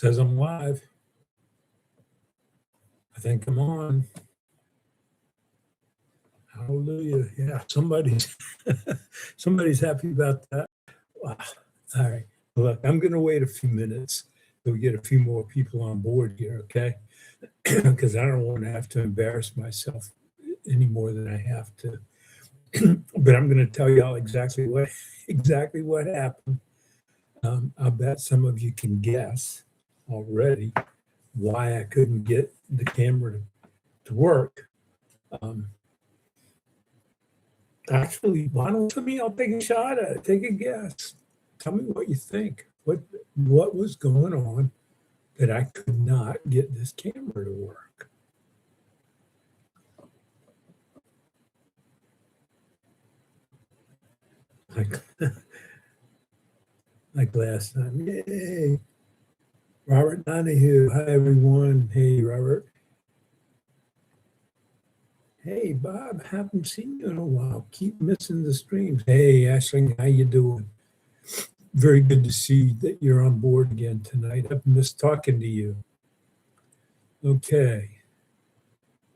Says I'm live. I think I'm on. Hallelujah. Yeah, somebody's happy about that. Wow. All right. Look, I'm going to wait a few minutes till we get a few more people on board here, okay? Because I don't want to have to embarrass myself any more than I have to. But I'm going to tell y'all exactly what happened. I bet some of you can guess already why I couldn't get the camera to work. Actually, why don't some of y'all take a shot at it? Take a guess. Tell me what you think. What was going on that I could not get this camera to work? Like last time. Yay. Robert Donahue. Hi, everyone. Hey, Robert. Hey, Bob. Haven't seen you in a while. Keep missing the streams. Hey, Ashling. How you doing? Very good to see that you're on board again tonight. I've missed talking to you. Okay.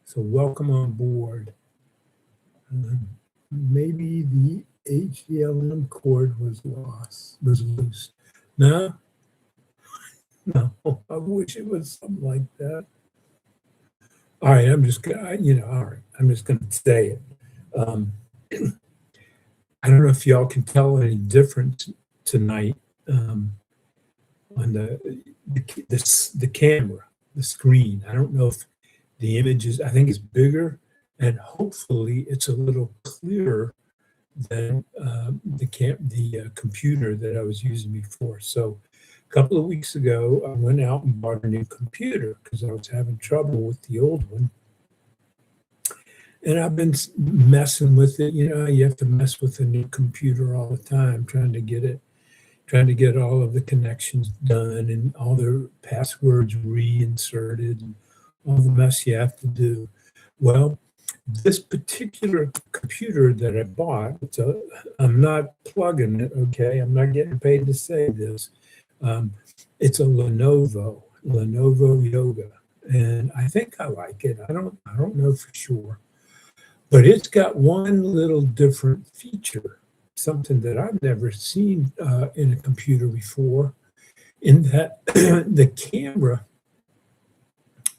So welcome on board. Maybe the HDLM cord was loose. No? No, I wish it was something like that. All right, I'm just gonna, I'm just gonna say it. I don't know if y'all can tell any difference tonight on the camera, the screen. I don't know if the image is, I think it's bigger, and hopefully it's a little clearer than the computer that I was using before. So a couple of weeks ago, I went out and bought a new computer because I was having trouble with the old one. And I've been messing with it. You know, you have to mess with a new computer all the time, trying to get all of the connections done and all their passwords reinserted and all the mess you have to do. Well, this particular computer that I bought, I'm not plugging it, okay? I'm not getting paid to say this. It's a Lenovo Yoga, and I think I like it. I don't know for sure, but it's got one little different feature, something that I've never seen in a computer before, in that the camera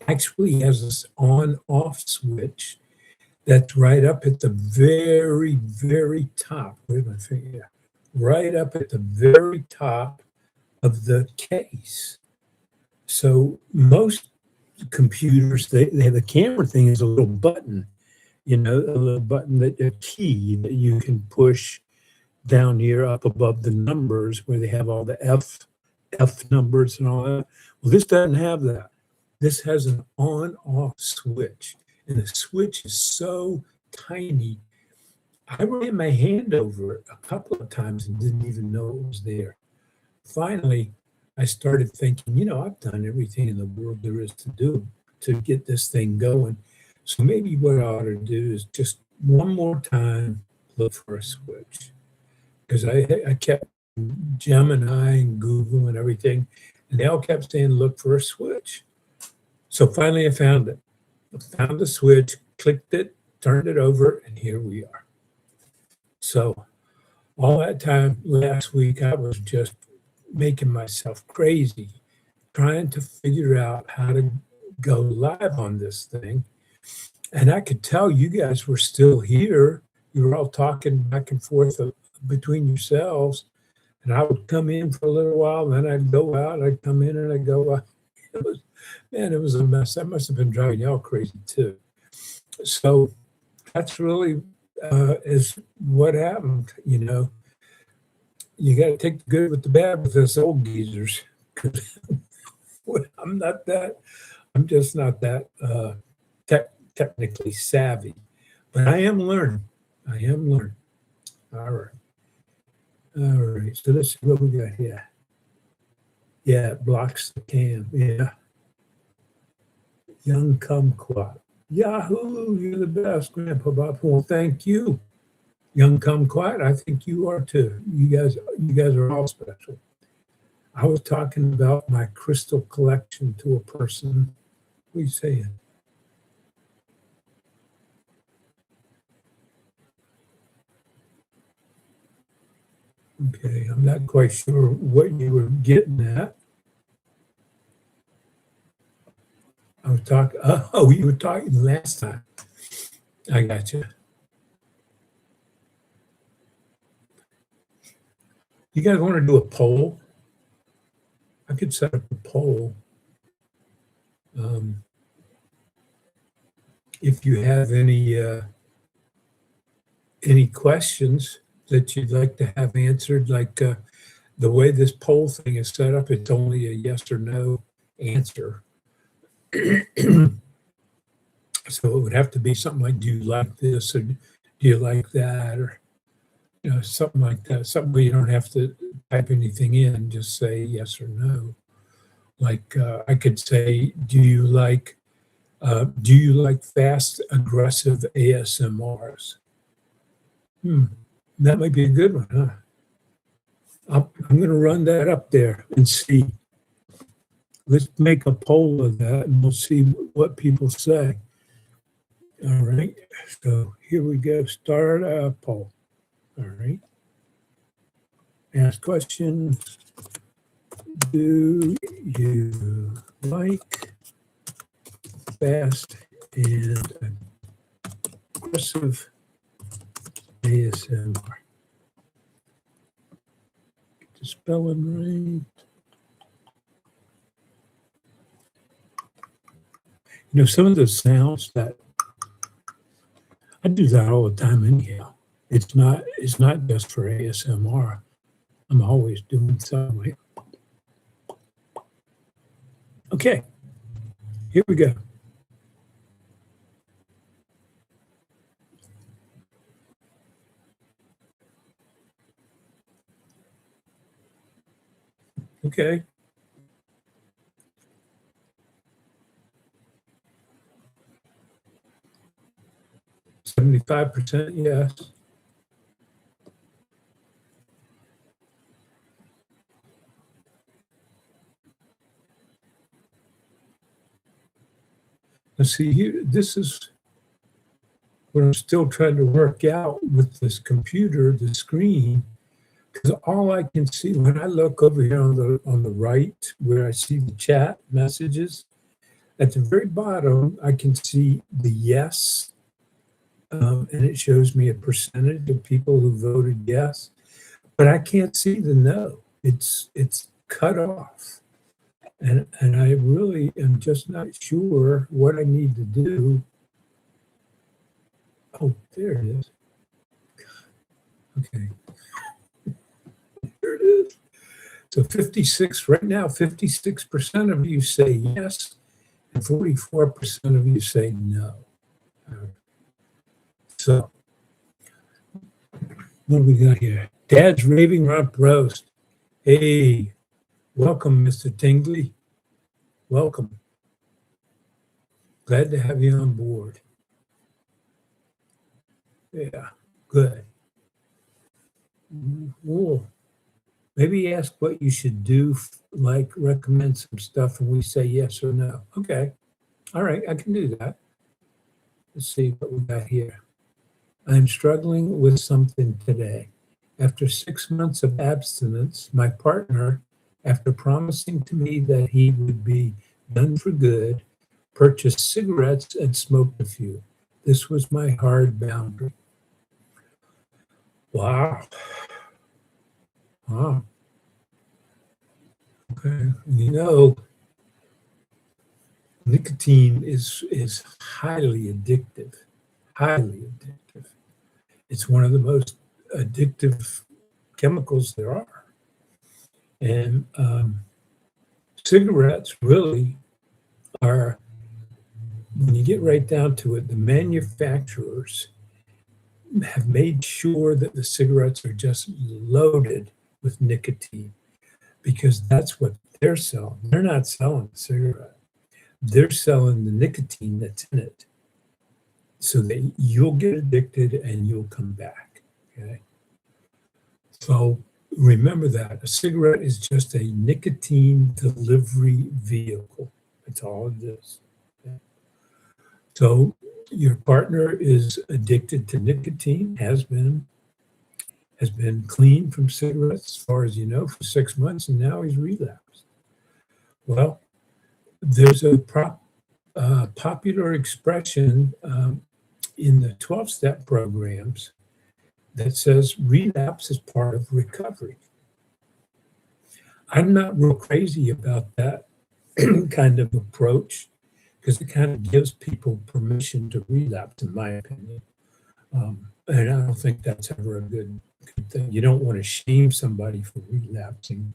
actually has this on-off switch that's right up at the very, very top. Where's my finger? Yeah. Right up at the very top of the case. So most computers, they have the camera thing is a little button, a little button, a key that you can push down here up above the numbers where they have all the F numbers and all that. Well, this doesn't have that. This has an on-off switch, and the switch is so tiny. I ran my hand over it a couple of times and didn't even know it was there. Finally, I started thinking, I've done everything in the world there is to do to get this thing going. So maybe what I ought to do is just one more time look for a switch. Because I kept Gemini and Google and everything, and they all kept saying, look for a switch. So finally I found it. I found the switch, clicked it, turned it over, and here we are. So all that time last week, I was just making myself crazy, trying to figure out how to go live on this thing. And I could tell you guys were still here. You were all talking back and forth between yourselves. And I would come in for a little while, and then I'd go out, I'd come in and I'd go out. It was a mess. That must have been driving y'all crazy too. So that's really is what happened, You got to take the good with the bad with us old geezers. I'm just not that technically savvy, but I am learning. All right. So let's see what we got here. Yeah, it blocks the cam. Yeah. Young Kumquat. Yahoo! You're the best, Grandpa Bob. Well, thank you, Young Kumquat. I think you are too. You guys are all special. I was talking about my crystal collection to a person. What are you saying? Okay, I'm not quite sure what you were getting at. I was talking, oh, you were talking last time. I got you. You guys want to do a poll? I could set up a poll. Um, if you have any questions that you'd like to have answered, like the way this poll thing is set up, it's only a yes or no answer. So it would have to be something like, do you like this or do you like that, or something like that. Something where you don't have to type anything in, just say yes or no. Like I could say, do you like fast, aggressive ASMRs? That might be a good one, huh? I'm going to run that up there and see. Let's make a poll of that and we'll see what people say. All right. So here we go. Start a poll. All right. Ask question. Do you like fast and aggressive ASMR? Get the spelling right. Some of the sounds that I do that all the time anyhow. It's not just for ASMR. I'm always doing something. Okay, here we go. Okay. %, yes. Let's see here. This is what I'm still trying to work out with this computer, the screen, because all I can see when I look over here on the right, where I see the chat messages, at the very bottom, I can see the yes, and it shows me a percentage of people who voted yes, but I can't see the no. It's cut off. And I really am just not sure what I need to do. Oh, there it is. Okay. There it is. So 56, right now, 56% of you say yes, and 44% of you say no. So what do we got here? Dad's Raving Rump Roast. Hey, welcome, Mr. Tingley. Welcome. Glad to have you on board. Yeah, good. Cool. Maybe ask what you should do, like recommend some stuff, and we say yes or no. Okay. All right, I can do that. Let's see what we got here. I'm struggling with something today. After 6 months of abstinence, my partner, after promising to me that he would be done for good, purchased cigarettes and smoked a few. This was my hard boundary. Wow. Wow. Okay. Nicotine is highly addictive. Highly addictive. It's one of the most addictive chemicals there are. And cigarettes really are, when you get right down to it, the manufacturers have made sure that the cigarettes are just loaded with nicotine because that's what they're selling. They're not selling the cigarette. They're selling the nicotine that's in it so that you'll get addicted and you'll come back. Okay. So remember that a cigarette is just a nicotine delivery vehicle. That's all it is. Okay? So your partner is addicted to nicotine, has been clean from cigarettes, as far as you know, for 6 months, and now he's relapsed. Well, there's a popular expression in the 12-step programs that says relapse is part of recovery. I'm not real crazy about that kind of approach because it kind of gives people permission to relapse, in my opinion. And I don't think that's ever a good thing. You don't want to shame somebody for relapsing,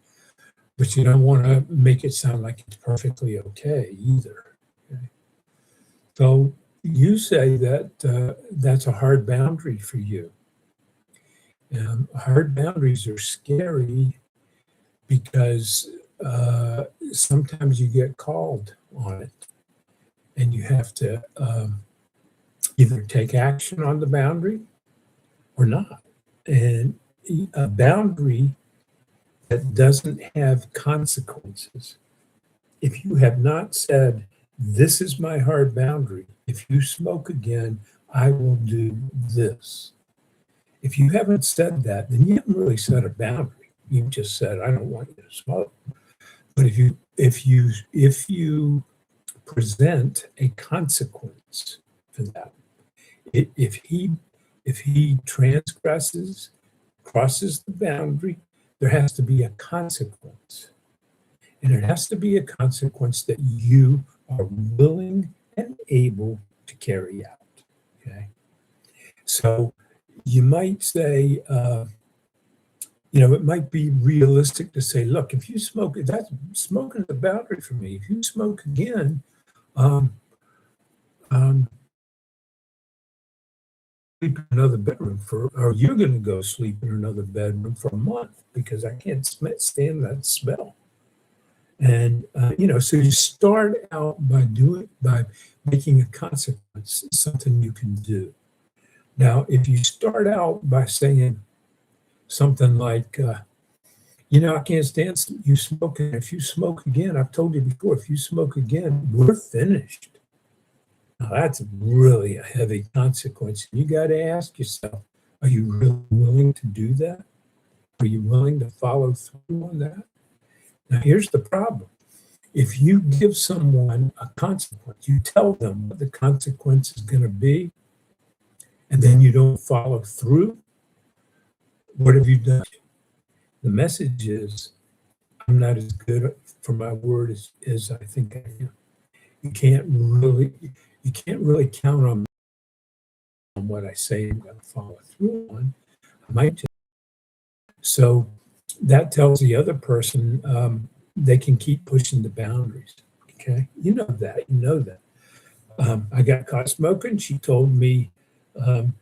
but you don't want to make it sound like it's perfectly okay either. Okay? So you say that that's a hard boundary for you. Hard boundaries are scary because sometimes you get called on it and you have to either take action on the boundary or not. And a boundary that doesn't have consequences, if you have not said, this is my hard boundary, if you smoke again, I will do this. If you haven't said that, then you haven't really set a boundary. You've just said, I don't want you to smoke. But if you present a consequence for that, if he transgresses, crosses the boundary, there has to be a consequence. And it has to be a consequence that you are willing and able to carry out. Okay. So you might say, it might be realistic to say, look, if you smoke, that's smoking the boundary for me. If you smoke again, um, sleep in another bedroom or you're going to go sleep in another bedroom for a month because I can't stand that smell. And, so you start out by making a consequence something you can do. Now, if you start out by saying something like, I can't stand you smoking. If you smoke again, I've told you before, if you smoke again, we're finished. Now, that's really a heavy consequence. You got to ask yourself, are you really willing to do that? Are you willing to follow through on that? Now, here's the problem. If you give someone a consequence, you tell them what the consequence is going to be, and then you don't follow through, what have you done? The message is, I'm not as good for my word as I think I am. You can't really count on what I say I'm going to follow through on. I might just. So that tells the other person they can keep pushing the boundaries. Okay, you know that. I got caught smoking. She told me that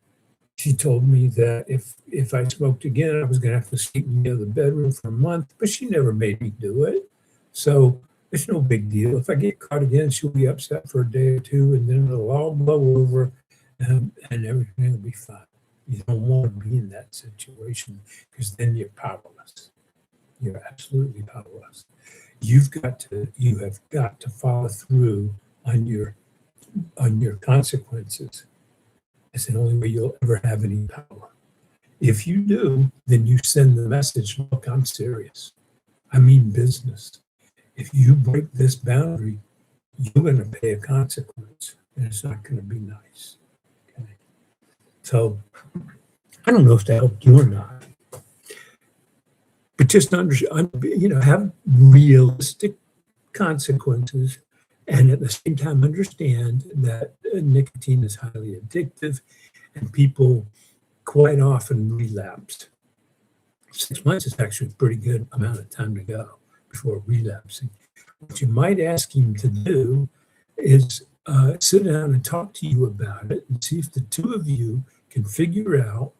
if I smoked again, I was going to have to sleep in the other bedroom for a month. But she never made me do it, so it's no big deal. If I get caught again, she'll be upset for a day or two, and then it'll all blow over, and everything will be fine. You don't want to be in that situation because then you're powerless. You're absolutely powerless. You have got to follow through on your consequences. It's the only way you'll ever have any power. If you do, then you send the message, look, I'm serious. I mean business. If you break this boundary, you're going to pay a consequence, and it's not going to be nice. Okay? So I don't know if that helped you or not, but just have realistic consequences, and at the same time understand that nicotine is highly addictive, and people quite often relapse. 6 months is actually a pretty good amount of time to go before relapsing. What you might ask him to do is sit down and talk to you about it and see if the two of you can figure out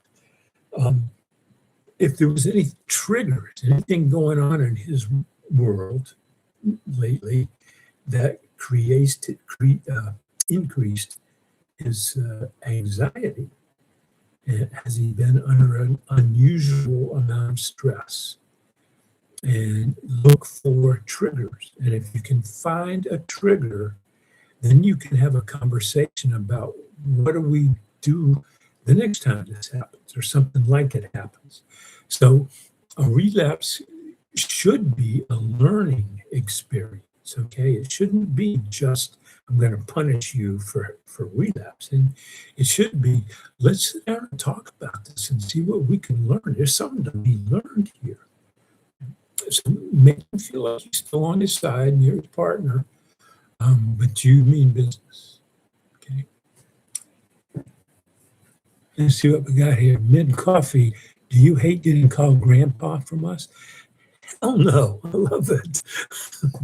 if there was any triggers, anything going on in his world lately that increased his anxiety Has he been under an unusual amount of stress? And look for triggers. And if you can find a trigger, then you can have a conversation about what do we do the next time this happens or something like it happens. So a relapse should be a learning experience, okay? It shouldn't be just, I'm going to punish you for relapsing. It should be, let's sit down and talk about this and see what we can learn. There's something to be learned here. So make him feel like he's still on his side and you're his partner, but you mean business, okay? Let's see what we got here. Mid coffee. Do you hate getting called grandpa from us? Hell no. I love it.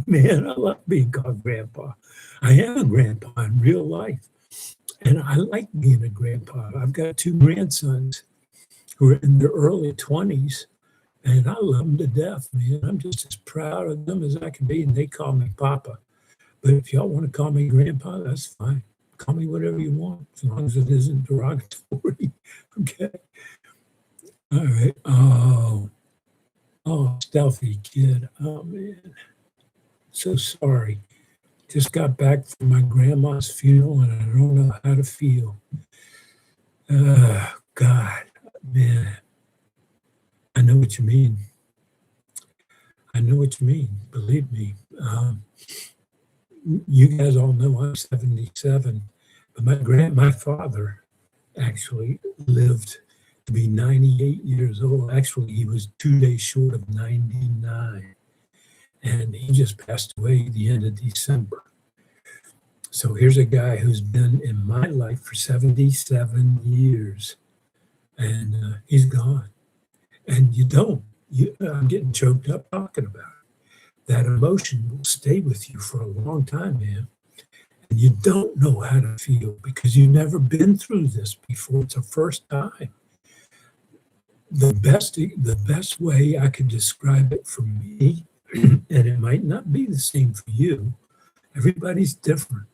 Man, I love being called grandpa. I am a grandpa in real life. And I like being a grandpa. I've got two grandsons who are in their early 20s, and I love them to death, man. I'm just as proud of them as I can be, and they call me Papa. But if y'all want to call me Grandpa, that's fine. Call me whatever you want, as long as it isn't derogatory. Okay. All right. Oh, stealthy kid. Oh, man. So sorry. Just got back from my grandma's funeral, and I don't know how to feel. God, man. I know what you mean. I know what you mean. Believe me. You guys all know I'm 77, but my father actually lived to be 98 years old. Actually, he was 2 days short of 99, and he just passed away at the end of December. So here's a guy who's been in my life for 77 years, and he's gone. And I'm getting choked up talking about it. That emotion will stay with you for a long time, man. And you don't know how to feel because you've never been through this before. It's the first time. The best way I could describe it for me, and it might not be the same for you, everybody's different.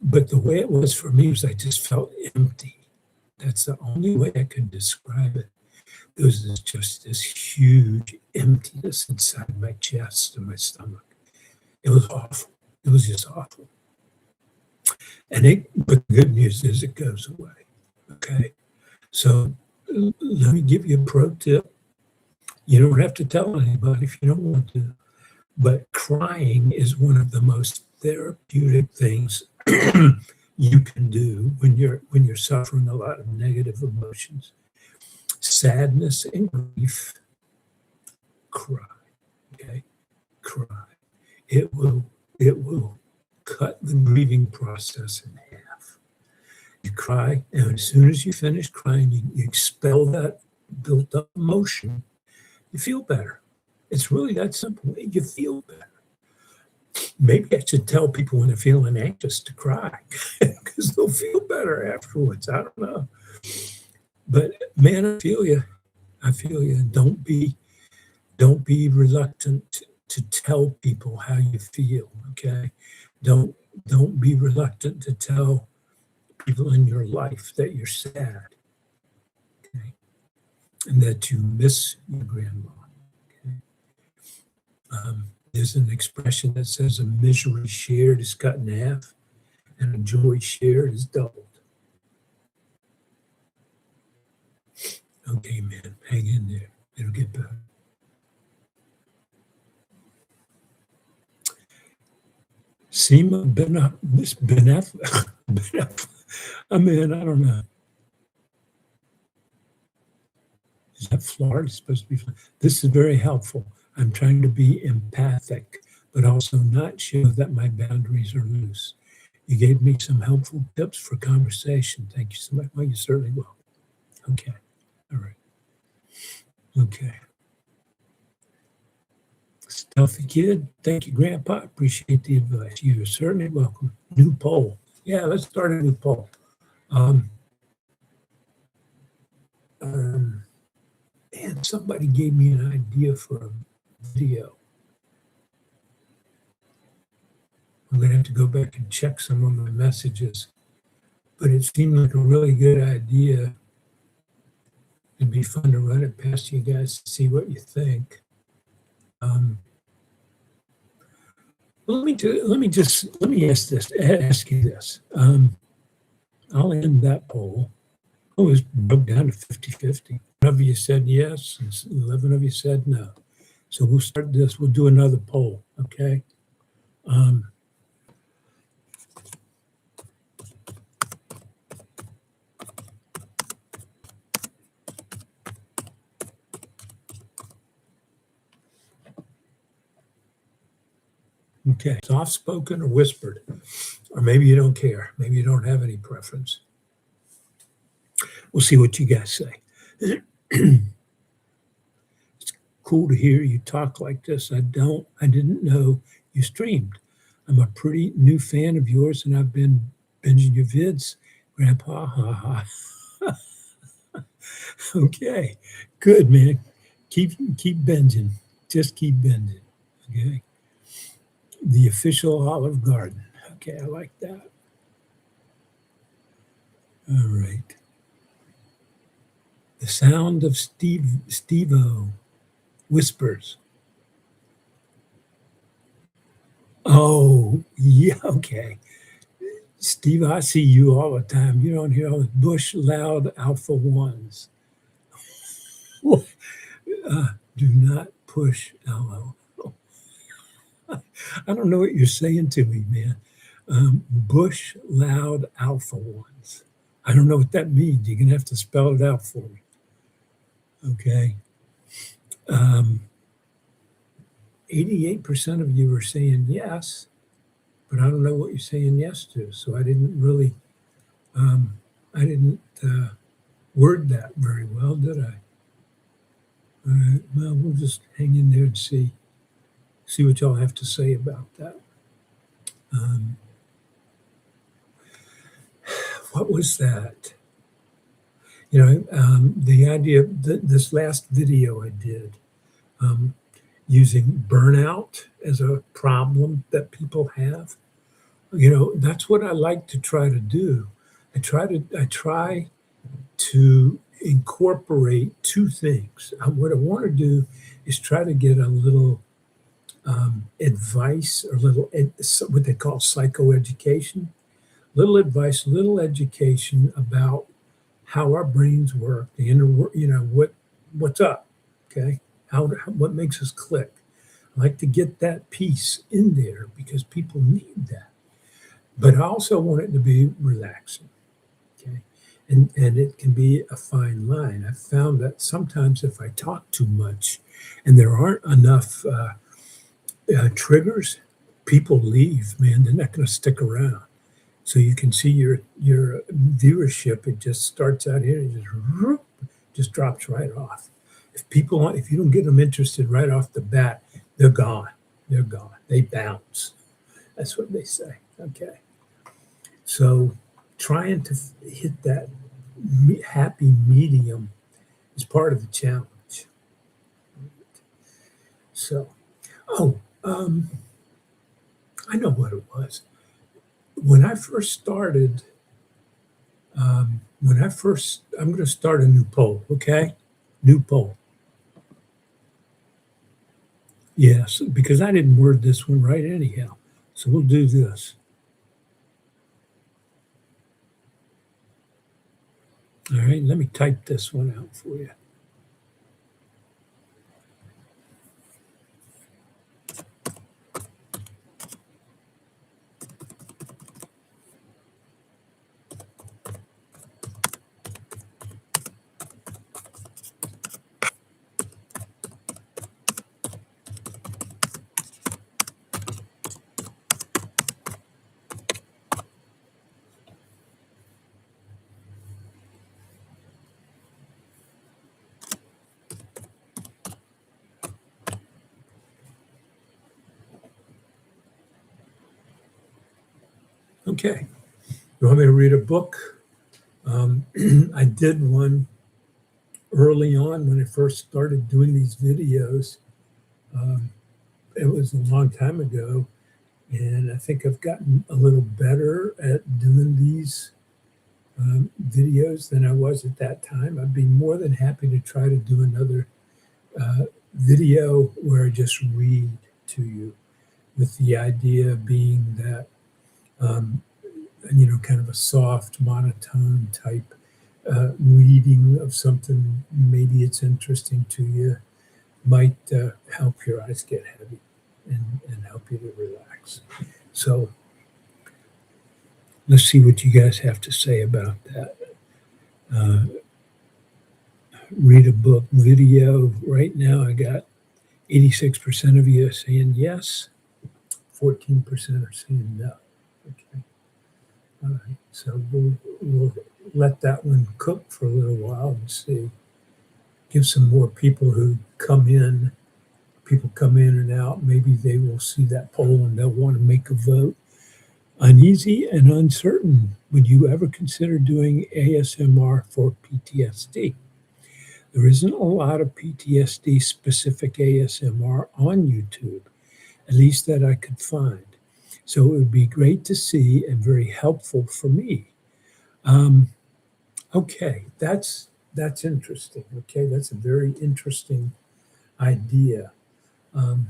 But the way it was for me was I just felt empty. That's the only way I could describe it. There was just this huge emptiness inside my chest and my stomach. It was awful. It was just awful. But the good news is it goes away. Okay. So let me give you a pro tip. You don't have to tell anybody if you don't want to, but crying is one of the most therapeutic things you can do when you're suffering a lot of negative emotions. Sadness and grief, cry. Okay, cry. It will cut the grieving process in half. You cry, and as soon as you finish crying, you expel that built up emotion. You feel better. It's really that simple. You feel better. Maybe I should tell people when they're feeling anxious to cry because they'll feel better afterwards. I don't know. But man, I feel you. I feel you. Don't be reluctant to tell people how you feel. Okay. Don't be reluctant to tell people in your life that you're sad. Okay. And that you miss your grandma. Okay. There's an expression that says a misery shared is cut in half and a joy shared is doubled. Okay, man, hang in there. It'll get better. Seema Benef. I mean, I don't know. Is that Florida? It's supposed to be Florida. This is very helpful. I'm trying to be empathic, but also not show that my boundaries are loose. You gave me some helpful tips for conversation. Thank you so much. Well, you certainly will. Okay. All right. Okay. Stealthy kid. Thank you, Grandpa. Appreciate the advice. You're certainly welcome. New poll. Yeah, let's start a new poll. And somebody gave me an idea for a video. I'm going to have to go back and check some of my messages. But it seemed like a really good idea It'd be fun to run it past you guys to see what you think. Um, let me ask you this. I'll end that poll. It was broke down to 50-50. 11 of you said yes, and 11 of you said no. So we'll start this. We'll do another poll, okay? Okay, soft spoken or whispered, or maybe you don't care. Maybe you don't have any preference. We'll see what you guys say. It's cool to hear you talk like this. I didn't know you streamed. I'm a pretty new fan of yours, and I've been binging your vids. Grandpa, ha ha. Okay, good man. Keep binging. Just keep binging. Okay. The official Olive Garden. Okay, I like that. All right. The sound of Steve-O whispers. Oh, yeah, okay. Steve, I see you all the time. You don't hear all the bush loud alpha ones. Do not push LO. I don't know what you're saying to me, man. Bush loud alpha ones. I don't know what that means. You're going to have to spell it out for me. Okay. 88% of you are saying yes, but I don't know what you're saying yes to. So I didn't really, I didn't word that very well, did I? All right. Well, we'll just hang in there and see what y'all have to say about that. What was that? You know, the idea that this last video I did, using burnout as a problem that people have, you know, that's what I like to try to do. I try to incorporate two things. What I want to do is try to get a little advice, or what they call psychoeducation, little advice, little education about how our brains work, the inner, you know, what's up, okay? What makes us click. I like to get that piece in there because people need that. But I also want it to be relaxing, okay? And it can be a fine line. I've found that sometimes if I talk too much and there aren't enough triggers, people leave, man. They're not going to stick around. So you can see your viewership. It just starts out here and just drops right off. If you don't get them interested right off the bat, they're gone. They're gone. They bounce. That's what they say. Okay. So trying to hit that happy medium is part of the challenge. So, I know what it was. When I first started, I'm going to start a new poll, okay? New poll. Yes, because I didn't word this one right anyhow. So we'll do this. All right, let me type this one out for you. Okay, you want me to read a book? I did one early on when I first started doing these videos. It was a long time ago, and I think I've gotten a little better at doing these videos than I was at that time. I'd be more than happy to try to do another video where I just read to you, with the idea being that, um, kind of a soft, monotone type reading of something. Maybe it's interesting to you, might help your eyes get heavy and help you to relax. So let's see what you guys have to say about that. Uh, Read a book, video. Right now, I got 86% of you saying yes, 14% are saying no. Okay. All right. So we'll let that one cook for a little while and see. Give some more people who come in, people come in and out. Maybe they will see that poll and they'll want to make a vote. Uneasy and uncertain. Would you ever consider doing ASMR for PTSD? There isn't a lot of PTSD specific ASMR on YouTube, at least that I could find. So it would be great to see and very helpful for me. Um, okay, that's interesting. Okay, that's a very interesting idea. Um,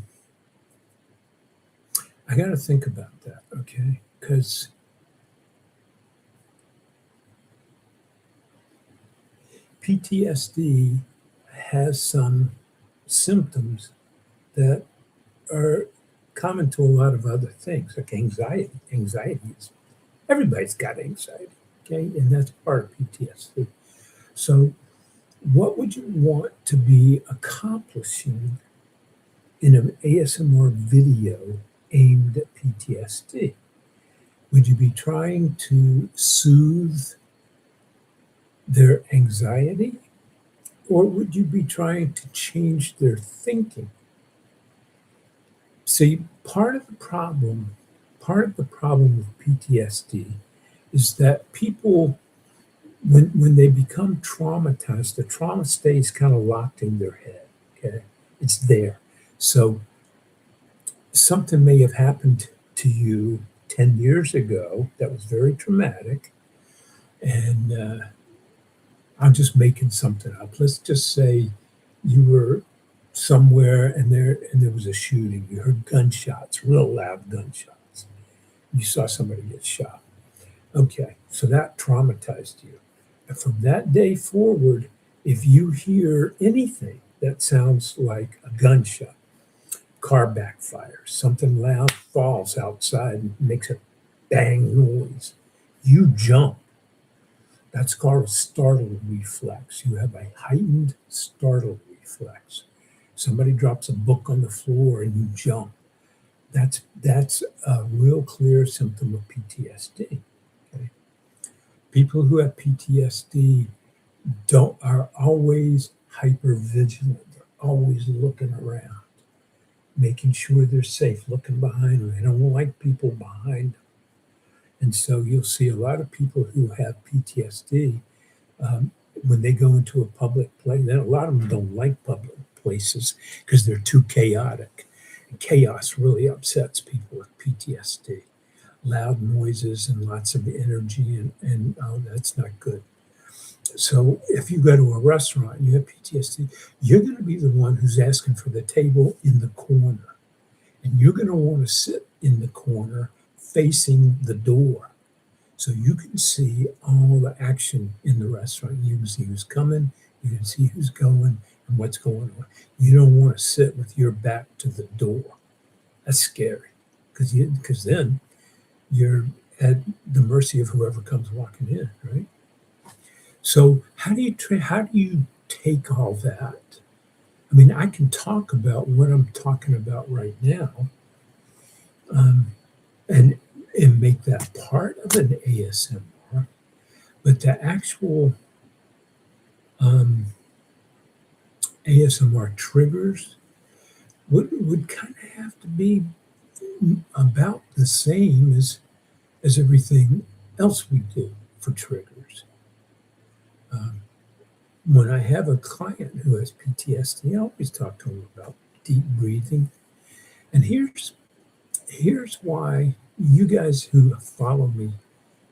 I got to think about that. Okay, because PTSD has some symptoms that are common to a lot of other things, like anxiety. Anxiety is, everybody's got anxiety, okay, and that's part of PTSD. So, what would you want to be accomplishing in an ASMR video aimed at PTSD? Would you be trying to soothe their anxiety, or would you be trying to change their thinking? See, part of the problem with PTSD is that people, when they become traumatized, the trauma stays kind of locked in their head. Okay, it's there. So something may have happened to you 10 years ago that was very traumatic, and I'm just making something up. Let's just say you were somewhere and there was a shooting. You heard gunshots, real loud gunshots. You saw somebody get shot. Okay, so that traumatized you. And from that day forward, if you hear anything that sounds like a gunshot, car backfires, something loud falls outside and makes a bang noise, you jump. That's called a startle reflex. You have a heightened startle reflex. Somebody drops a book on the floor and you jump. That's a real clear symptom of PTSD. Okay? People who have PTSD don't are always hyper vigilant. They're always looking around, making sure they're safe, looking behind them. They don't like people behind them. And so you'll see a lot of people who have PTSD, when they go into a public place. Then a lot of them don't like public places because they're too chaotic. And chaos really upsets people with PTSD. Loud noises and lots of energy, and oh, that's not good. So if you go to a restaurant and you have PTSD, you're going to be the one who's asking for the table in the corner. And you're going to want to sit in the corner facing the door so you can see all the action in the restaurant. You can see who's coming, you can see who's going, and what's going on. You don't want to sit with your back to the door. That's scary because then you're at the mercy of whoever comes walking in, right? So how do you take all that? I mean, I can talk about what I'm talking about right now, um, and make that part of an ASMR, but the actual um, ASMR triggers would kind of have to be about the same as everything else we do for triggers. Um, when I have a client who has PTSD, I always talk to them about deep breathing. And here's why you guys who follow me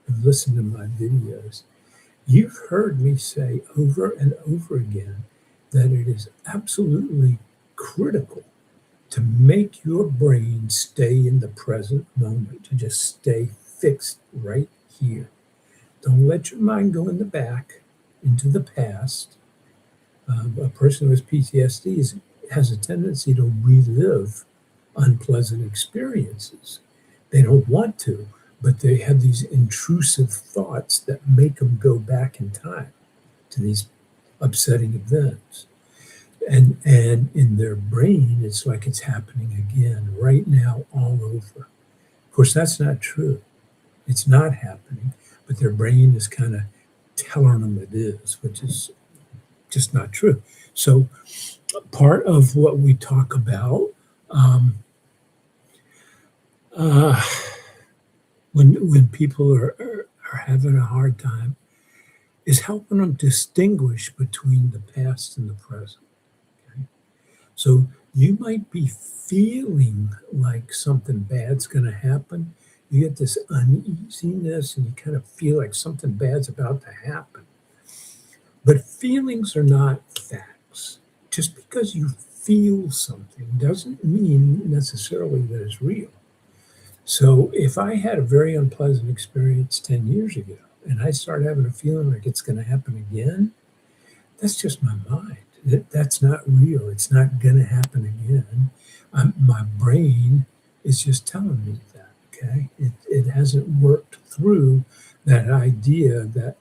and listen to my videos, You've heard me say over and over again that it is absolutely critical to make your brain stay in the present moment, to just stay fixed right here. Don't let your mind go in the back into the past. A person with PTSD has a tendency to relive unpleasant experiences. They don't want to, but they have these intrusive thoughts that make them go back in time to these upsetting events. And in their brain, it's like it's happening again right now, all over. Of course, that's not true. It's not happening, but their brain is kind of telling them it is, which is just not true. So, part of what we talk about um, uh, when people are having a hard time is helping them distinguish between the past and the present. Okay? So you might be feeling like something bad's going to happen. You get this uneasiness and you kind of feel like something bad's about to happen. But feelings are not facts. Just because you feel something doesn't mean necessarily that it's real. So if I had a very unpleasant experience 10 years ago and I start having a feeling like it's going to happen again, that's just my mind. That's not real. It's not going to happen again. My brain is just telling me that, okay? It hasn't worked through that idea that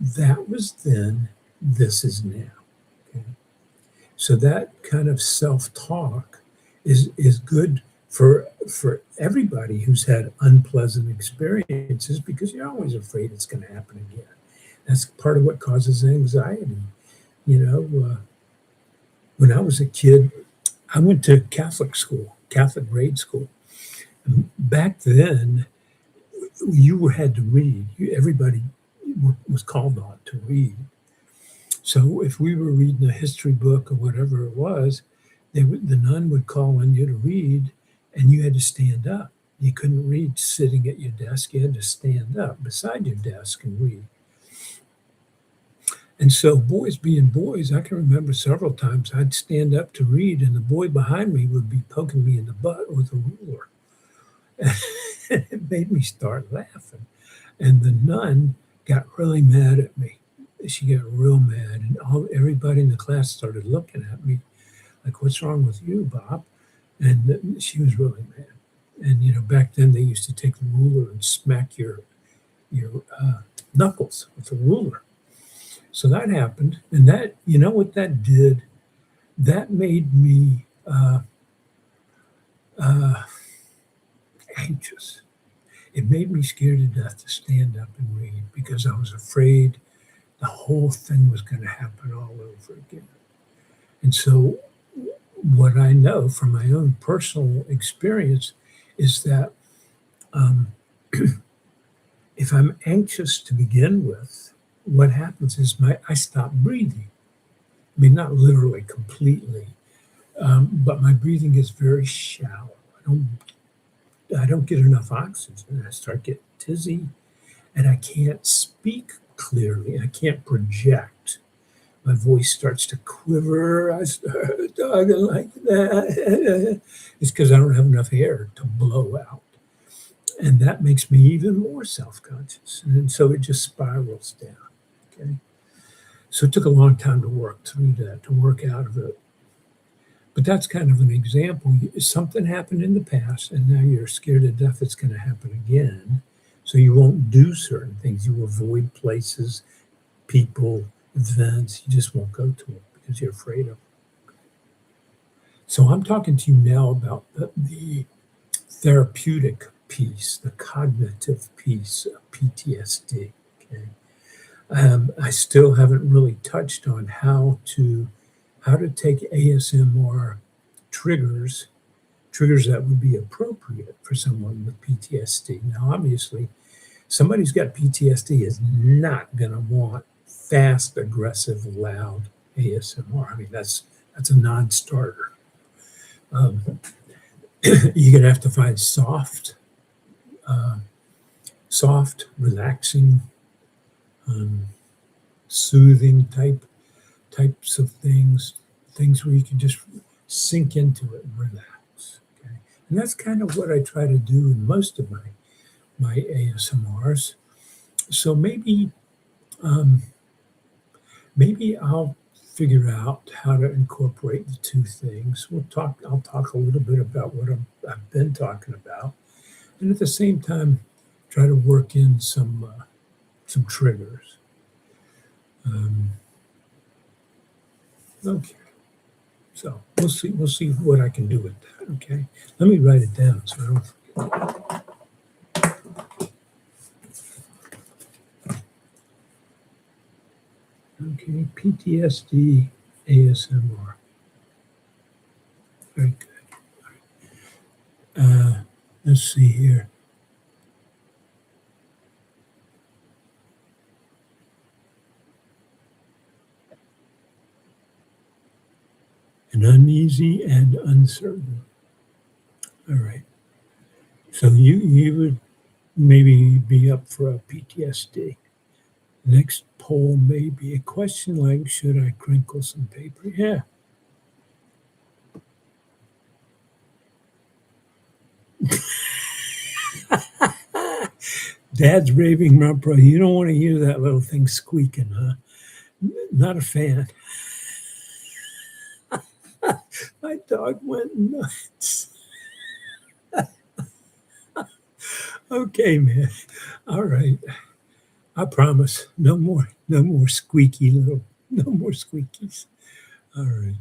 that was then, this is now. Okay? So that kind of self-talk is good for everybody who's had unpleasant experiences because you're always afraid it's going to happen again. That's part of what causes anxiety. You know, when I was a kid, I went to Catholic school, Catholic grade school. And back then, you had to read. Everybody was called on to read. So if we were reading a history book or whatever it was, the nun would call on you to read, and you had to stand up. You couldn't read sitting at your desk. You had to stand up beside your desk and read. And so, boys being boys, I can remember several times I'd stand up to read, and the boy behind me would be poking me in the butt with a ruler. It made me start laughing. And the nun got really mad at me. She got real mad, and everybody in the class started looking at me like, "What's wrong with you, Bob?" And she was really mad. And back then they used to take the ruler and smack your knuckles with the ruler. So that happened, and that what that did, that made me uh, anxious. It made me scared to death to stand up and read because I was afraid the whole thing was going to happen all over again. And so, what I know from my own personal experience is that um, if I'm anxious to begin with, what happens is I stop breathing. I mean, not literally completely, but my breathing is very shallow. I don't get enough oxygen. I start getting dizzy, and I can't speak clearly. I can't project. My voice starts to quiver. I start talking like that. It's because I don't have enough air to blow out. And that makes me even more self-conscious. And so it just spirals down. Okay. So it took a long time to work through that, to work out of it. But that's kind of an example. Something happened in the past, and now you're scared to death it's going to happen again. So you won't do certain things. You avoid places, people, events. You just won't go to it because you're afraid of it. So I'm talking to you now about the therapeutic piece, the cognitive piece of PTSD. Okay. I still haven't really touched on how to take ASMR triggers that would be appropriate for someone with PTSD. Now, obviously, somebody who's got PTSD is not going to want fast, aggressive, loud ASMR. I mean, that's a non-starter. You're going to have to find soft, relaxing, soothing types of things where you can just sink into it and relax. Okay, and that's kind of what I try to do in most of my ASMRs. So um, maybe I'll figure out how to incorporate the two things. I'll talk a little bit about what I've been talking about, and at the same time, try to work in some triggers. Um, okay, so we'll see what I can do with that. Okay, let me write it down so I don't forget. Okay, PTSD ASMR. Very good. Let's see here. And uneasy and uncertain. All right. So you would maybe be up for a PTSD. Next poll may be a question like, should I crinkle some paper? Yeah. Dad's raving about pro. You don't want to hear that little thing squeaking, huh? Not a fan. My dog went nuts. Okay, man. All right. I promise. No more squeaky no more squeakies. All right.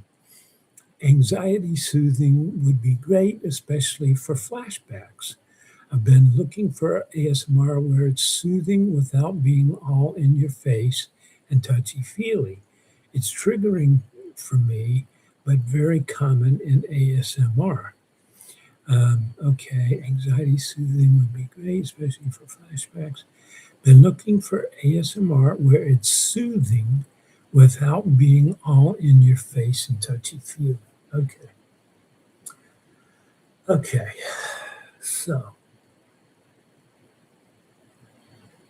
Anxiety soothing would be great, especially for flashbacks. I've been looking for ASMR where it's soothing without being all in your face and touchy feely. It's triggering for me, but very common in ASMR. Okay, anxiety soothing would be great, especially for flashbacks. Been looking for ASMR where it's soothing without being all in your face and touchy feely. Okay. Okay. So,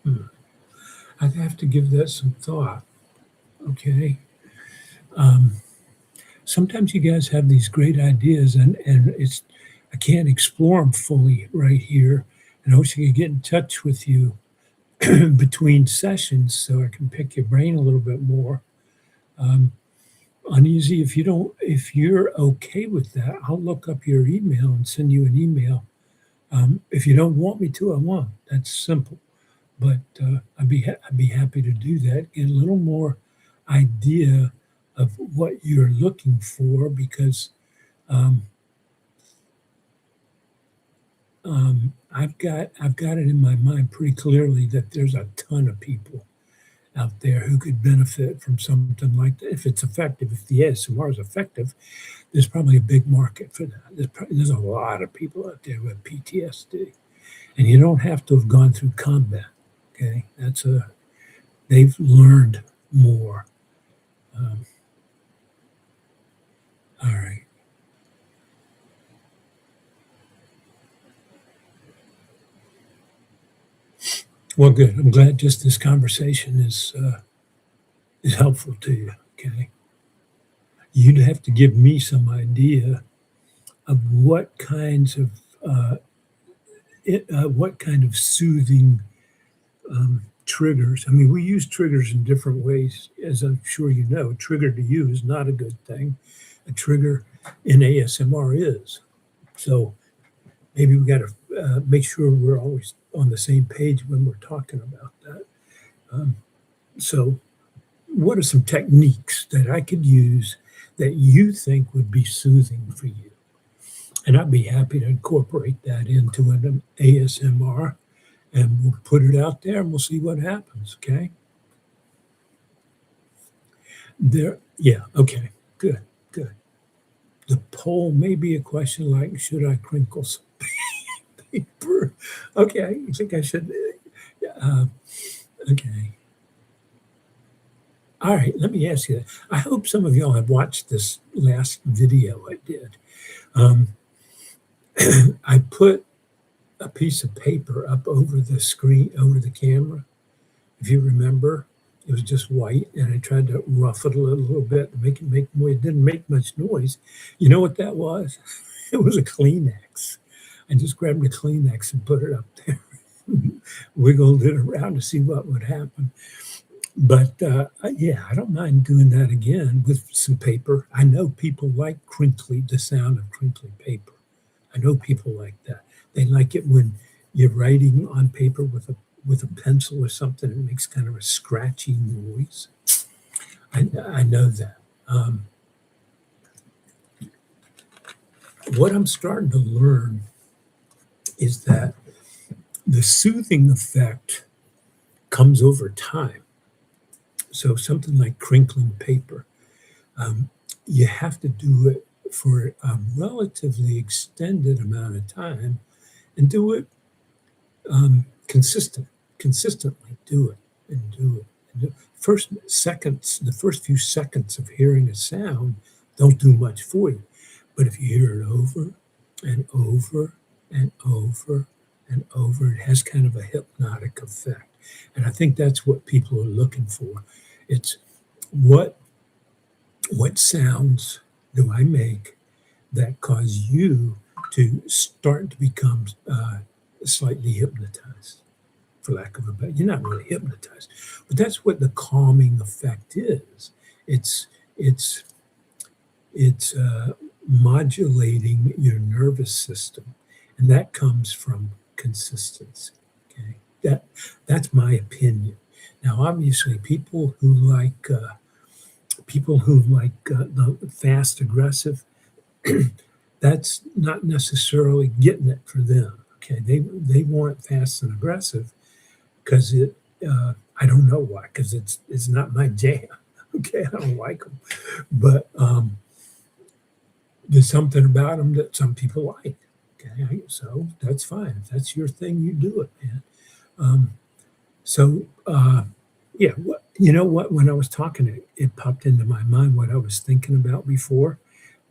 I have to give that some thought. Okay. Um, Sometimes you guys have these great ideas, and I can't explore them fully right here. And I wish I could get in touch with you between sessions so I can pick your brain a little bit more. Um, Uneasy, if you're okay with that, I'll look up your email and send you an email. If you don't want me to, I won't. That's simple. But I'd be happy to do that. Get a little more idea of what you're looking for because um, I've got it in my mind pretty clearly that there's a ton of people out there who could benefit from something like that. If it's effective, if the ASMR is effective, there's probably a big market for that. There's a lot of people out there with PTSD, and you don't have to have gone through combat. Okay, they've learned more. Um, all right. Well, good. I'm glad just this conversation is helpful to you. Okay, you'd have to give me some idea of uh, what kind of soothing triggers. I mean, we use triggers in different ways, as I'm sure you know. Trigger to you is not a good thing. A trigger in ASMR is. So maybe we got to make sure we're always on the same page when we're talking about that. Um, so, what are some techniques that I could use that you think would be soothing for you? And I'd be happy to incorporate that into an ASMR and we'll put it out there and we'll see what happens. Okay. Yeah. Okay. Good. Good. The poll may be a question like, should I crinkle some paper? Okay. You think I should? Uh, okay. All right. Let me ask you. I hope some of y'all have watched this last video I did. Um, I put a piece of paper up over the screen, over the camera, if you remember. It was just white, and I tried to rough it a little bit to make it make more. It didn't make much noise. You know what that was? It was a Kleenex. I just grabbed a Kleenex and put it up there, wiggled it around to see what would happen. But yeah, I don't mind doing that again with some paper. I know people like crinkly, the sound of crinkly paper. I know people like that. They like it when you're writing on paper with a pencil or something. It makes kind of a scratchy noise. I know that. What I'm starting to learn is that the soothing effect comes over time. So something like crinkling paper, you have to do it for a relatively extended amount of time and do it consistently do it and do it. And the first few seconds of hearing a sound don't do much for you. But if you hear it over and over and over and over, it has kind of a hypnotic effect. And I think that's what people are looking for. It's what sounds do I make that cause you to start to become slightly hypnotized, for lack of a better. You're not really hypnotized, but that's what the calming effect is. It's it's it's modulating your nervous system, and that comes from consistency. Okay, that's my opinion. Now, obviously, people who like the fast aggressive, that's not necessarily getting it for them. Okay, they want fast and aggressive because I don't know why, because it's not my jam. Okay, I don't like them, but there's something about them that some people like. Okay, so that's fine. If that's your thing, you do it, man. So yeah, you know what? When I was talking, it popped into my mind what I was thinking about before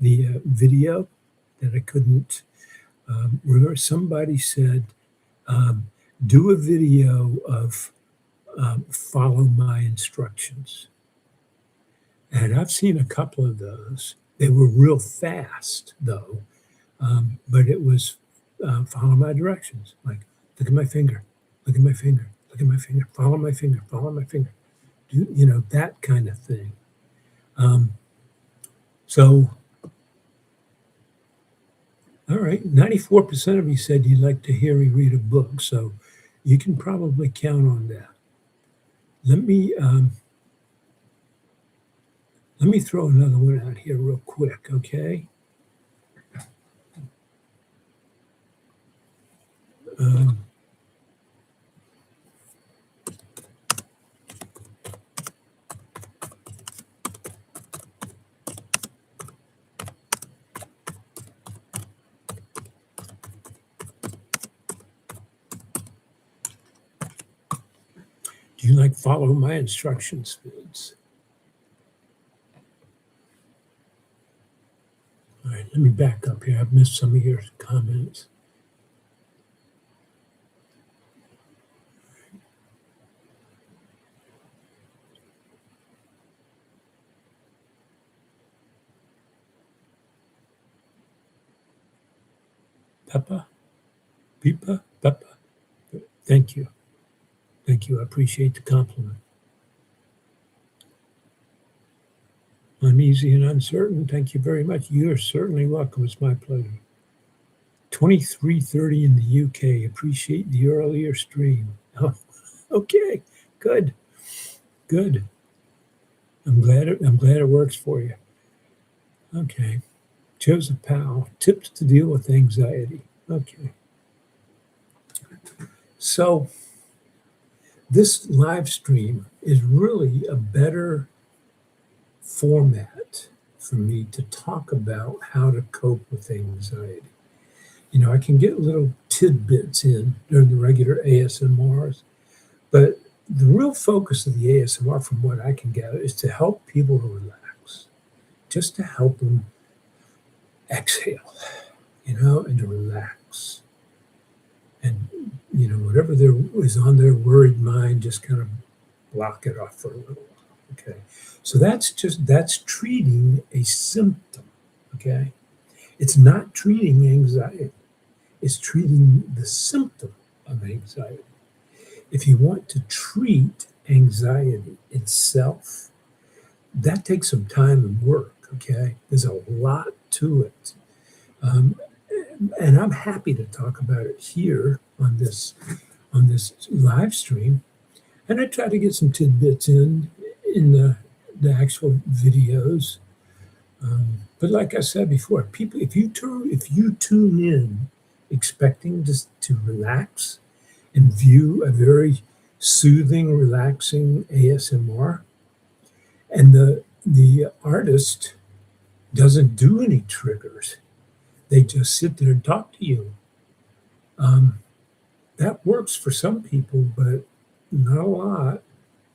the video that I couldn't remember. Somebody said, do a video of follow my instructions. And I've seen a couple of those. They were real fast, though, but it was follow my directions. Like, look at my finger, look at my finger, look at my finger, follow my finger, follow my finger. Do, that kind of thing. So, all right, 94% of you said you'd like to hear me read a book, so you can probably count on that. Let me throw another one out here real quick, okay? Do you like follow my instructions, Vince? All right, let me back up here. I've missed some of your comments. Peppa? Thank you. Thank you. I appreciate the compliment. Uneasy and uncertain. Thank you very much. You're certainly welcome. It's my pleasure. 23:30 in the UK. Appreciate the earlier stream. Oh, okay. Good. I'm glad it works for you. Okay. Joseph Powell, tips to deal with anxiety. Okay. So this live stream is really a better format for me to talk about how to cope with anxiety. I can get little tidbits in during the regular ASMRs, but the real focus of the ASMR, from what I can gather, is to help people to relax, just to help them exhale, and to relax. And, whatever is on their worried mind, just kind of block it off for a little while. Okay. So that's treating a symptom. Okay. It's not treating anxiety. It's treating the symptom of anxiety. If you want to treat anxiety itself, that takes some time and work. Okay. There's a lot to it. Um, and I'm happy to talk about it here on this live stream. And I try to get some tidbits in the actual videos. But like I said before, people, if you tune in expecting to relax and view a very soothing, relaxing ASMR, and the artist doesn't do any triggers, they just sit there and talk to you. Um, that works for some people, but not a lot.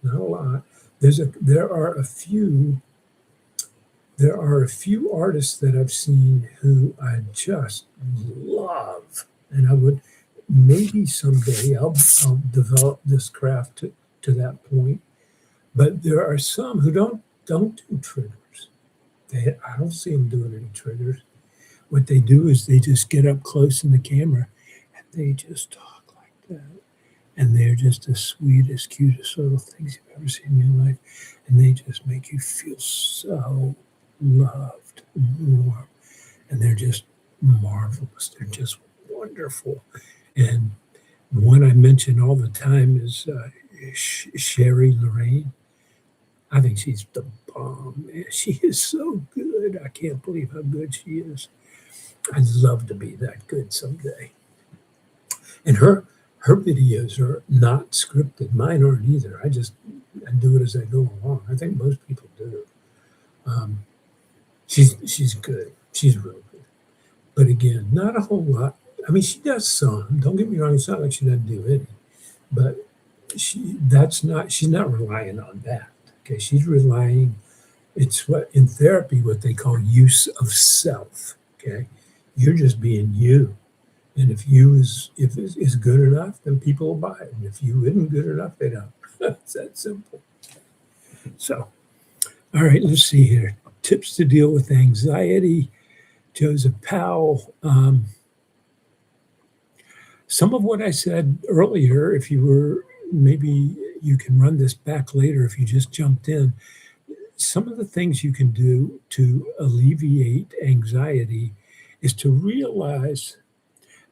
Not a lot. There are a few artists that I've seen who I just love, and I would maybe someday I'll develop this craft to that point. But there are some who don't do triggers. I don't see them doing any triggers. What they do is they just get up close in the camera and they just talk like that. And they're just the sweetest, cutest little things you've ever seen in your life. And they just make you feel so loved, warm. And they're just marvelous. They're just wonderful. And one I mention all the time is Sherry Lorraine. I think she's the bomb. Man. She is so good. I can't believe how good she is. I'd love to be that good someday. And her videos are not scripted. Mine aren't either. I do it as I go along. I think most people do. Um, she's good. She's real good. But again, not a whole lot. I mean, she does some. Don't get me wrong. It's not like she doesn't do any. But she's not relying on that. Okay, she's relying. It's what in therapy what they call use of self. Okay, you're just being you. And if is good enough, then people will buy it. And if you isn't good enough, they don't. It's that simple. So, all right, let's see here. Tips to deal with anxiety. Joseph Powell. Some of what I said earlier, if you were, maybe you can run this back later if you just jumped in. Some of the things you can do to alleviate anxiety is to realize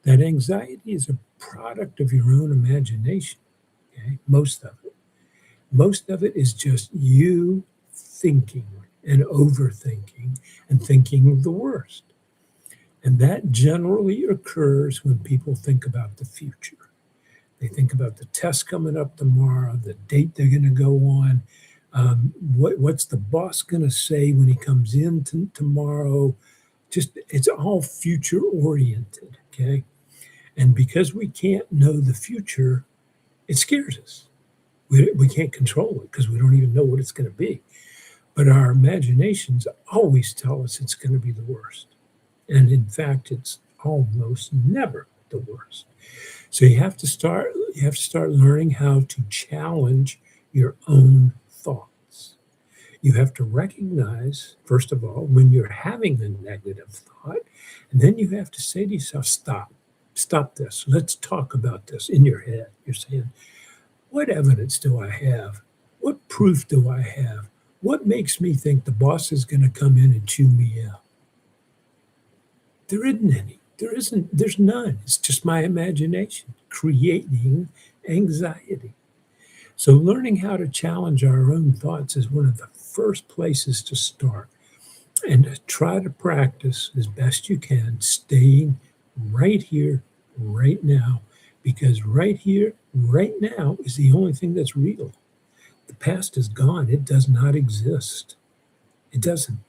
that anxiety is a product of your own imagination. Okay? Most of it. Most of it is just you thinking and overthinking and thinking the worst. And that generally occurs when people think about the future. They think about the test coming up tomorrow, the date they're going to go on, what's the boss going to say when he comes in tomorrow. Just it's all future oriented, okay? And because we can't know the future, it scares us. We can't control it because we don't even know what it's going to be. But our imaginations always tell us it's going to be the worst. And in fact, it's almost never the worst. So you have to start learning how to challenge your own thoughts. You have to recognize, first of all, when you're having a negative thought, and then you have to say to yourself, stop this. Let's talk about this in your head. You're saying, what evidence do I have? What proof do I have? What makes me think the boss is going to come in and chew me out? There isn't any. There's none. It's just my imagination creating anxiety. So learning how to challenge our own thoughts is one of the first places to start. And to try to practice as best you can, staying right here, right now, because right here, right now is the only thing that's real. The past is gone. It does not exist. It doesn't.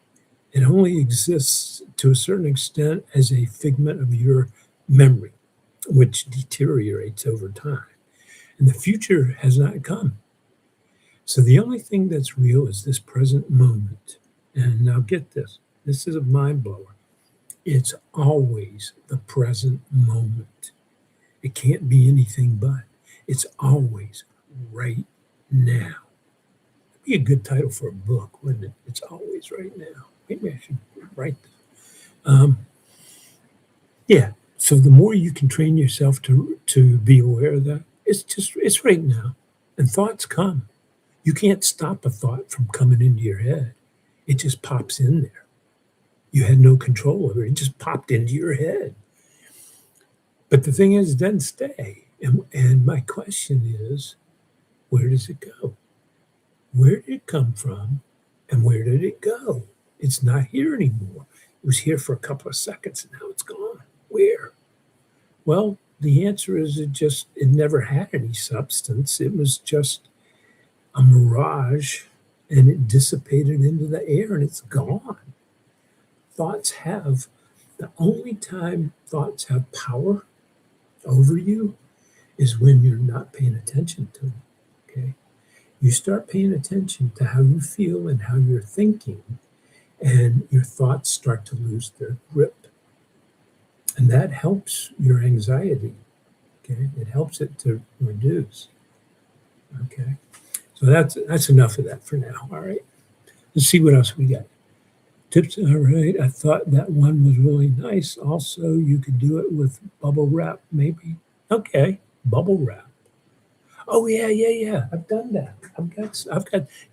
It only exists to a certain extent as a figment of your memory, which deteriorates over time. And the future has not come. So the only thing that's real is this present moment. And now get this. This is a mind blower. It's always the present moment. It can't be anything but. It's always right now. Be a good title for a book, wouldn't it? It's always right now. Maybe I should write that. Yeah. So the more you can train yourself to be aware of that, it's right now. And thoughts come. You can't stop a thought from coming into your head. It just pops in there. You had no control over it. It just popped into your head. But the thing is, it doesn't stay. And my question is, where does it go? Where did it come from? And where did it go? It's not here anymore. It was here for a couple of seconds and now it's gone. Where? Well, the answer is it never had any substance. It was just a mirage and it dissipated into the air and it's gone. The only time thoughts have power over you is when you're not paying attention to them. Okay? You start paying attention to how you feel and how you're thinking, and your thoughts start to lose their grip. And that helps your anxiety. Okay? It helps it to reduce. Okay? So that's enough of that for now. All right. Let's see what else we got. Tips. All right. I thought that one was really nice. Also, you could do it with bubble wrap, maybe. Okay. Bubble wrap. Oh yeah. I've done that.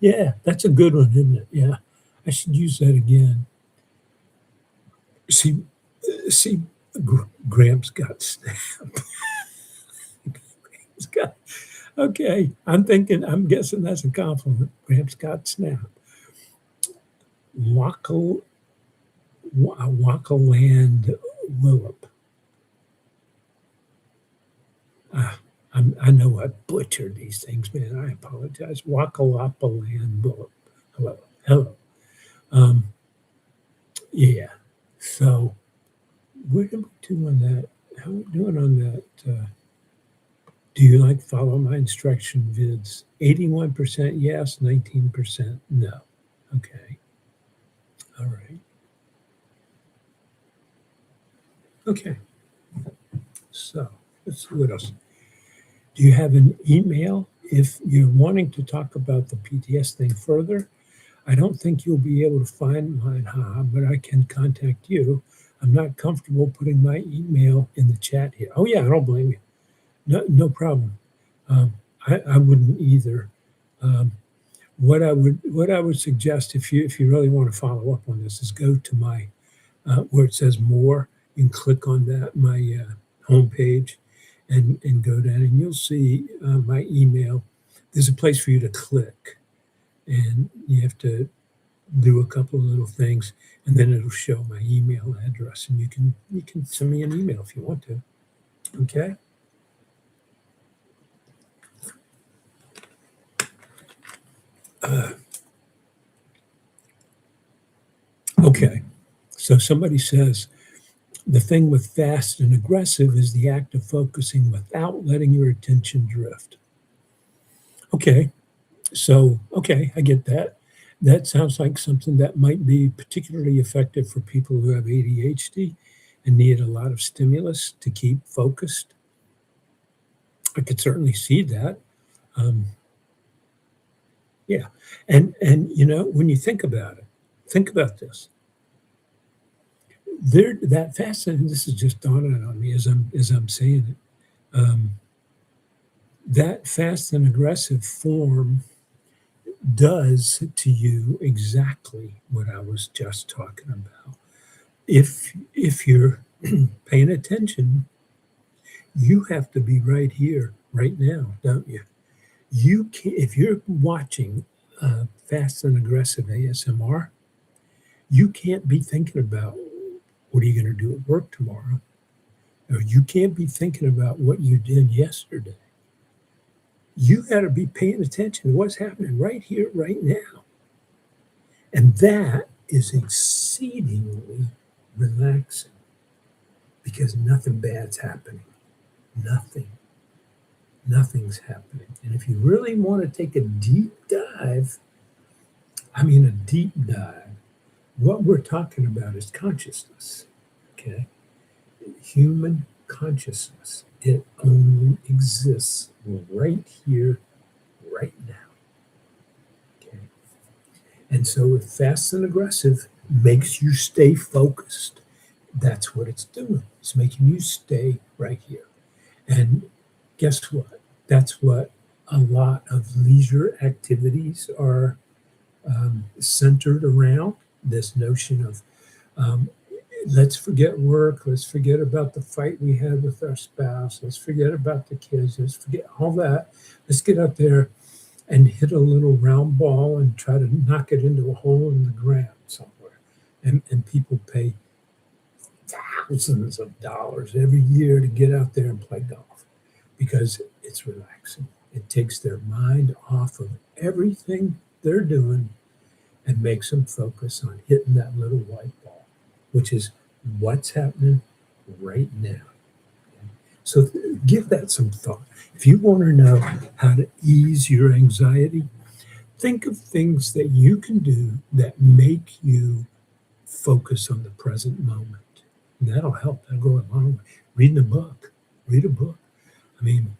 Yeah, that's a good one, isn't it? Yeah. I should use that again. See, see, Gramps got snapped. Gramps got, okay. I'm guessing that's a compliment. Gramps got snapped. Wackaland Willip. I know I butchered these things, man. I apologize. Wakalapaland Willip. Hello. Um, yeah. So, where did we do on that? How are we doing on that? Do you like follow my instruction vids? 81% yes, 19% no. Okay. All right. Okay. So let's see what else. Do you have an email? If you're wanting to talk about the PTS thing further, I don't think you'll be able to find mine, but I can contact you. I'm not comfortable putting my email in the chat here. Oh yeah, I don't blame you. No problem. I wouldn't either. What I would suggest if you really want to follow up on this is go to my where it says more. You can click on that my homepage and go down, and you'll see my email. There's a place for you to click, and you have to do a couple of little things, and then it'll show my email address, and you can send me an email if you want to. Okay. Okay. So somebody says the thing with fast and aggressive is the act of focusing without letting your attention drift. Okay. So, okay, I get that. That sounds like something that might be particularly effective for people who have ADHD and need a lot of stimulus to keep focused. I could certainly see that. Um, yeah. And when you think about it, think about this. That fast, and this is just dawning on me as I'm saying it. That fast and aggressive form does to you exactly what I was just talking about. If you're paying attention, you have to be right here, right now, don't you? You can, if you're watching fast and aggressive ASMR, you can't be thinking about what are you going to do at work tomorrow, or you can't be thinking about what you did yesterday. You got to be paying attention to what's happening right here, right now. And that is exceedingly relaxing because nothing bad's happening. Nothing's happening. And if you really want to take a deep dive, what we're talking about is consciousness, okay? Human consciousness. It only exists right here, right now. And so if fast and aggressive makes you stay focused, that's what it's doing. It's making you stay right here. And guess what? That's what a lot of leisure activities are centered around, this notion of um, let's forget work, let's forget about the fight we had with our spouse, let's forget about the kids, let's forget all that. Let's get out there and hit a little round ball and try to knock it into a hole in the ground somewhere. And people pay thousands of dollars every year to get out there and play golf because it's relaxing. It takes their mind off of everything they're doing and makes them focus on hitting that little white ball, which is what's happening right now. So give that some thought. If you want to know how to ease your anxiety, think of things that you can do that make you focus on the present moment. And that'll help. That'll go a long way. Reading a book. Read a book. I mean,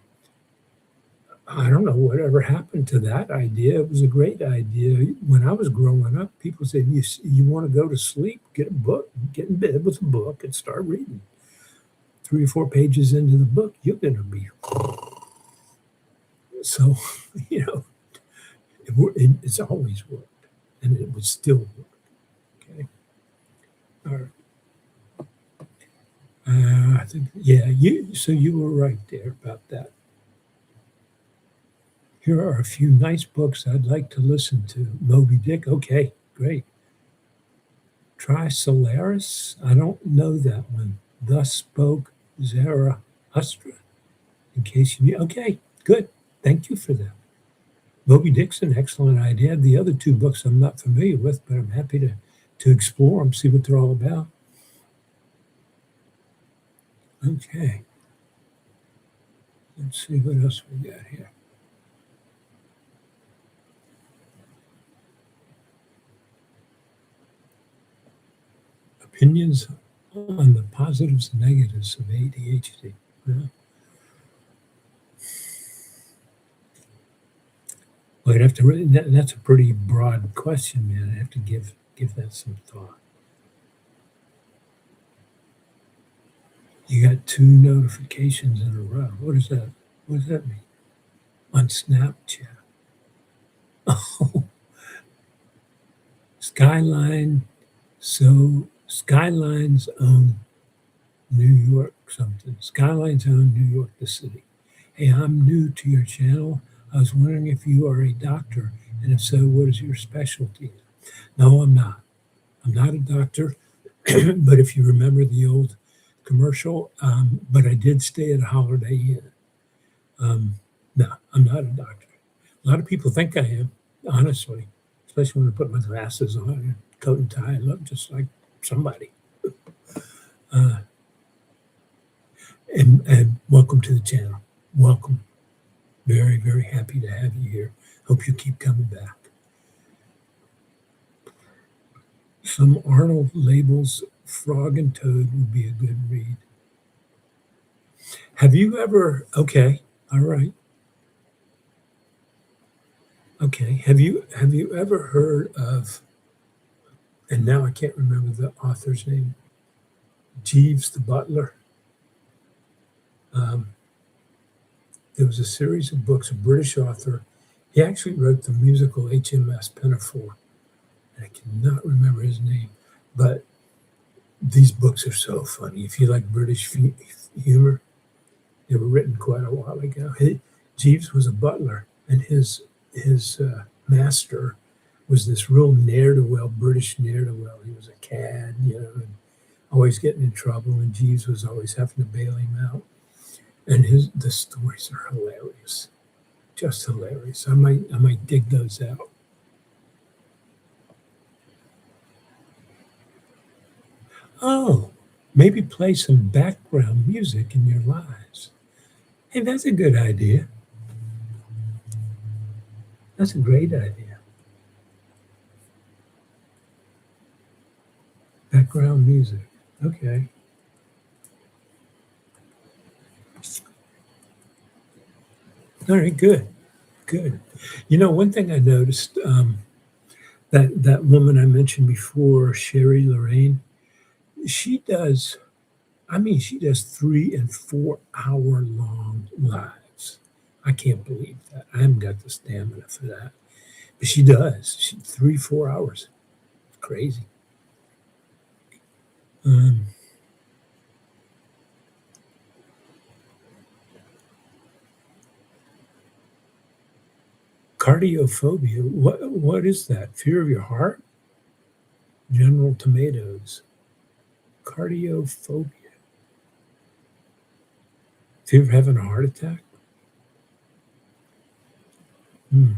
I don't know whatever happened to that idea. It was a great idea. When I was growing up, people said, you want to go to sleep, get a book, get in bed with a book and start reading. 3 or 4 pages into the book, you're going to be. So, you know, it's always worked and it would still work. Okay. All right. I think, yeah, you were right there about that. Here are a few nice books I'd like to listen to. Moby Dick, okay, great. Try Solaris, I don't know that one. Thus Spoke Zarathustra, in case you need. Okay, good. Thank you for that. Moby Dick's an excellent idea. The other 2 books I'm not familiar with, but I'm happy to explore them, see what they're all about. Okay. Let's see what else we got here. Opinions on the positives and negatives of ADHD. Well, I'd have to. That's a pretty broad question, man. I have to give that some thought. You got 2 notifications in a row. What is that? What does that mean? On Snapchat. Oh, Skyline. So Skyline's own New York something. Skyline's own New York, the city. Hey, I'm new to your channel. I was wondering if you are a doctor, and if so, what is your specialty? No, I'm not. I'm not a doctor, but if you remember the old commercial, but I did stay at a Holiday Inn. No, I'm not a doctor. A lot of people think I am, honestly, especially when I put my glasses on and coat and tie. I look just like somebody. Uh, and welcome to the channel. Welcome. Very, very happy to have you here. Hope you keep coming back. Some Arnold labels Frog and Toad would be a good read. Have you ever, okay, all right. Okay, have you ever heard of, and now I can't remember the author's name, Jeeves the Butler? There was a series of books, a British author. He actually wrote the musical HMS Pinafore. I cannot remember his name, but these books are so funny. If you like British humor, they were written quite a while ago. Jeeves was a butler, and his master was this real ne'er-do-well, British ne'er-do-well. He was a cad, and always getting in trouble, and Jeeves was always having to bail him out. And the stories are hilarious, just hilarious. I might dig those out. Oh, maybe play some background music in your lives. Hey, that's a good idea. That's a great idea. Background music. Okay. All right, good. Good. One thing I noticed, That woman I mentioned before, Sherry Lorraine, she does, I mean, she does 3 and 4 hour long lives. I can't believe that. I haven't got the stamina for that. But she does. 3, 4 hours. Crazy. Um, Cardiophobia. What is that? Fear of your heart? General Tomatoes. Cardiophobia. Fear of having a heart attack? Hmm.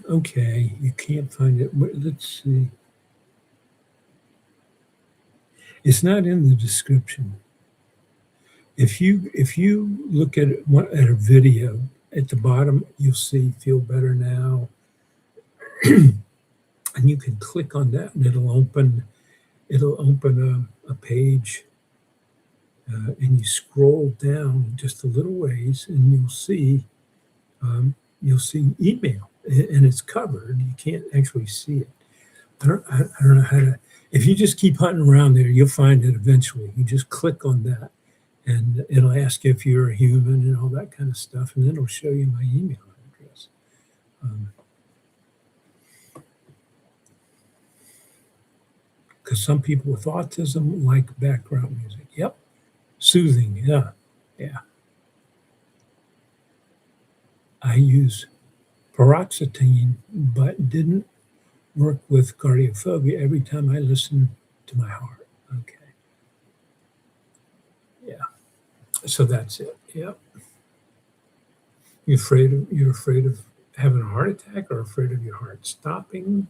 Okay, you can't find it. Let's see. It's not in the description. If you look at a video at the bottom, you'll see "Feel Better Now," and you can click on that, and it'll open a page, and you scroll down just a little ways, and you'll see email, and it's covered. You can't actually see it. I don't know how to. If you just keep hunting around there, you'll find it eventually. You just click on that, and it'll ask you if you're a human and all that kind of stuff, and then it'll show you my email address. Because some people with autism like background music. Yep, soothing. Yeah, yeah. I use paroxetine, but didn't work with cardiophobia every time I listen to my heart. Okay, yeah. So that's it. Yep. You're afraid of having a heart attack or afraid of your heart stopping?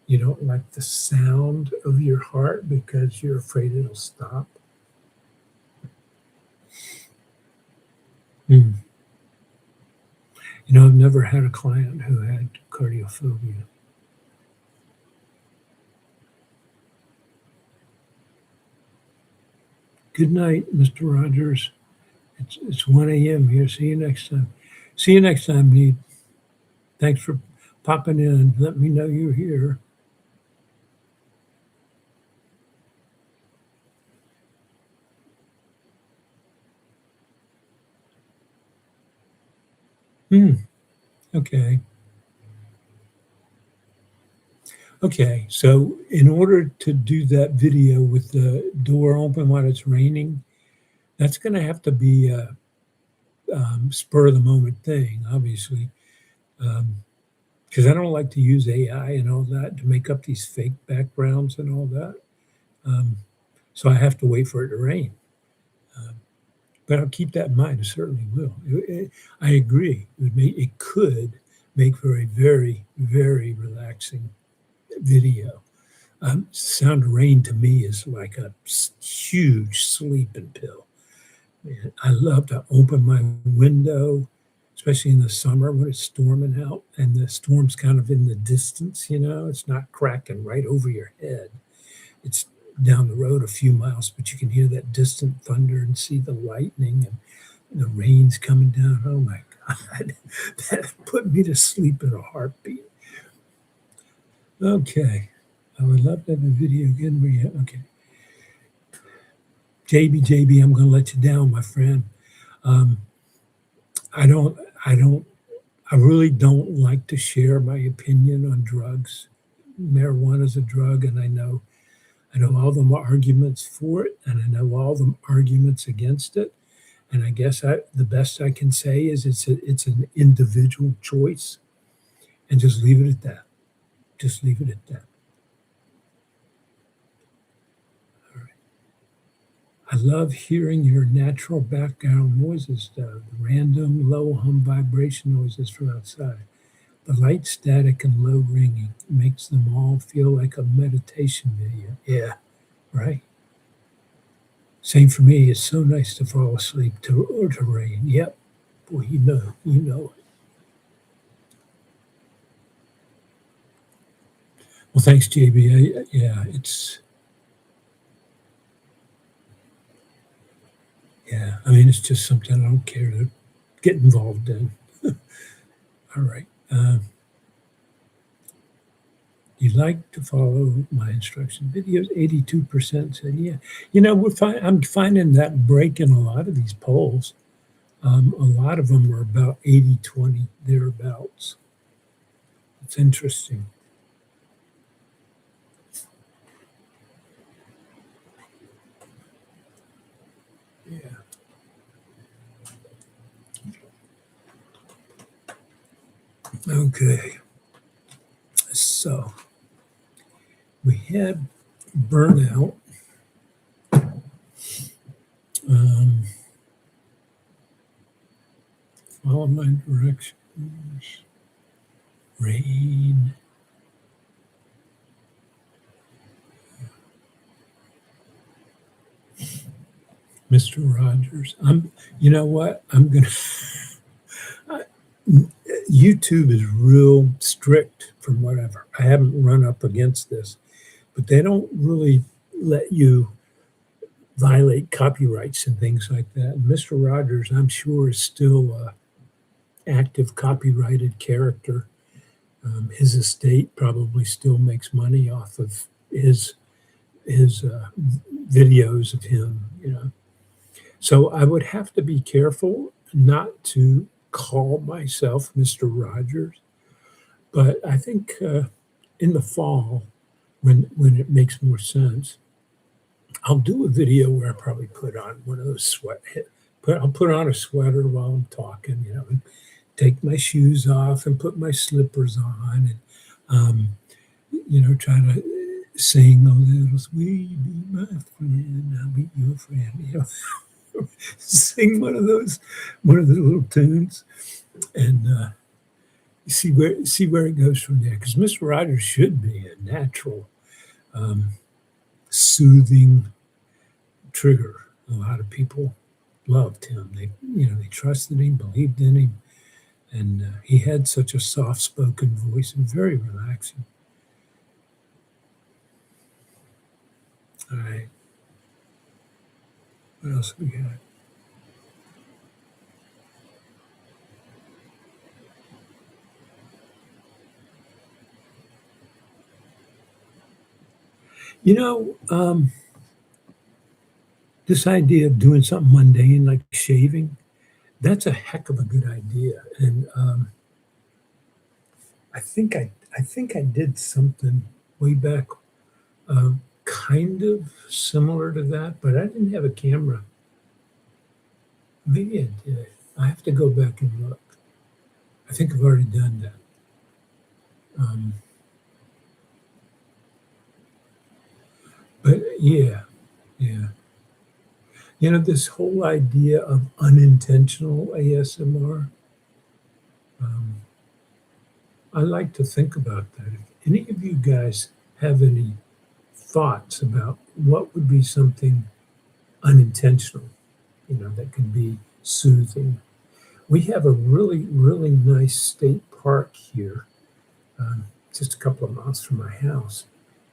You don't like the sound of your heart because you're afraid it'll stop? Hmm. I've never had a client who had cardiophobia. Good night, Mr. Rogers. It's 1 a.m. here. See you next time. See you next time, Need. Thanks for popping in. Let me know you're here. Hmm. Okay. Okay. So, in order to do that video with the door open while it's raining, that's going to have to be a spur of the moment thing, obviously, because I don't like to use AI and all that to make up these fake backgrounds and all that. Um, so I have to wait for it to rain. Um, but I'll keep that in mind. I certainly will. I agree. It could make for a very, very relaxing video. Sound of rain to me is like a huge sleeping pill. Man, I love to open my window, especially in the summer when it's storming out and the storm's kind of in the distance, it's not cracking right over your head. It's down the road a few miles, but you can hear that distant thunder and see the lightning and the rain's coming down. Oh my God, that put me to sleep in a heartbeat. Okay, I would love to have a video again. Okay, JB, I'm going to let you down, my friend. Um, I don't, I don't, I really don't like to share my opinion on drugs. Marijuana is a drug, and I know all the arguments for it, and I know all the arguments against it. And I guess the best I can say is it's an individual choice, and just leave it at that. Just leave it at that. All right. I love hearing your natural background noises, though, the random low hum vibration noises from outside. The light static and low ringing makes them all feel like a meditation video. Yeah, right. Same for me. It's so nice to fall asleep to rain. Yep. Boy, you know. Well, thanks, JB. Yeah, I mean, it's just something I don't care to get involved in. All right. You like to follow my instruction videos? 82% said yeah. I'm finding that break in a lot of these polls. A lot of them are about 80-20 thereabouts. It's interesting. Yeah. Okay. So we had burnout. Um, Follow my directions. Rain. Mr. Rogers. You know what? YouTube is real strict from whatever. I haven't run up against this, but they don't really let you violate copyrights and things like that. And Mr. Rogers, I'm sure, is still a active copyrighted character. His estate probably still makes money off of his videos of him. So I would have to be careful not to call myself Mr. Rogers, but I think in the fall, when it makes more sense, I'll do a video where I probably put on one of those I'll put on a sweater while I'm talking, and take my shoes off and put my slippers on, and try to sing a little "Sweet be my friend, I'll be your friend," sing one of the little tunes, and see where it goes from there. Because Mr. Rogers should be a natural, um, soothing trigger. A lot of people loved him. They trusted him, believed in him, and he had such a soft-spoken voice and very relaxing. All right, what else we got? You know, this idea of doing something mundane like shaving, that's a heck of a good idea. And I think I did something way back, kind of similar to that, but I didn't have a camera. Maybe I did. I have to go back and look. I think I've already done that. Um, but yeah. This whole idea of unintentional ASMR, um, I like to think about that. If any of you guys have any thoughts about what would be something unintentional, that can be soothing. We have a really, really nice state park here, um, just a couple of miles from my house,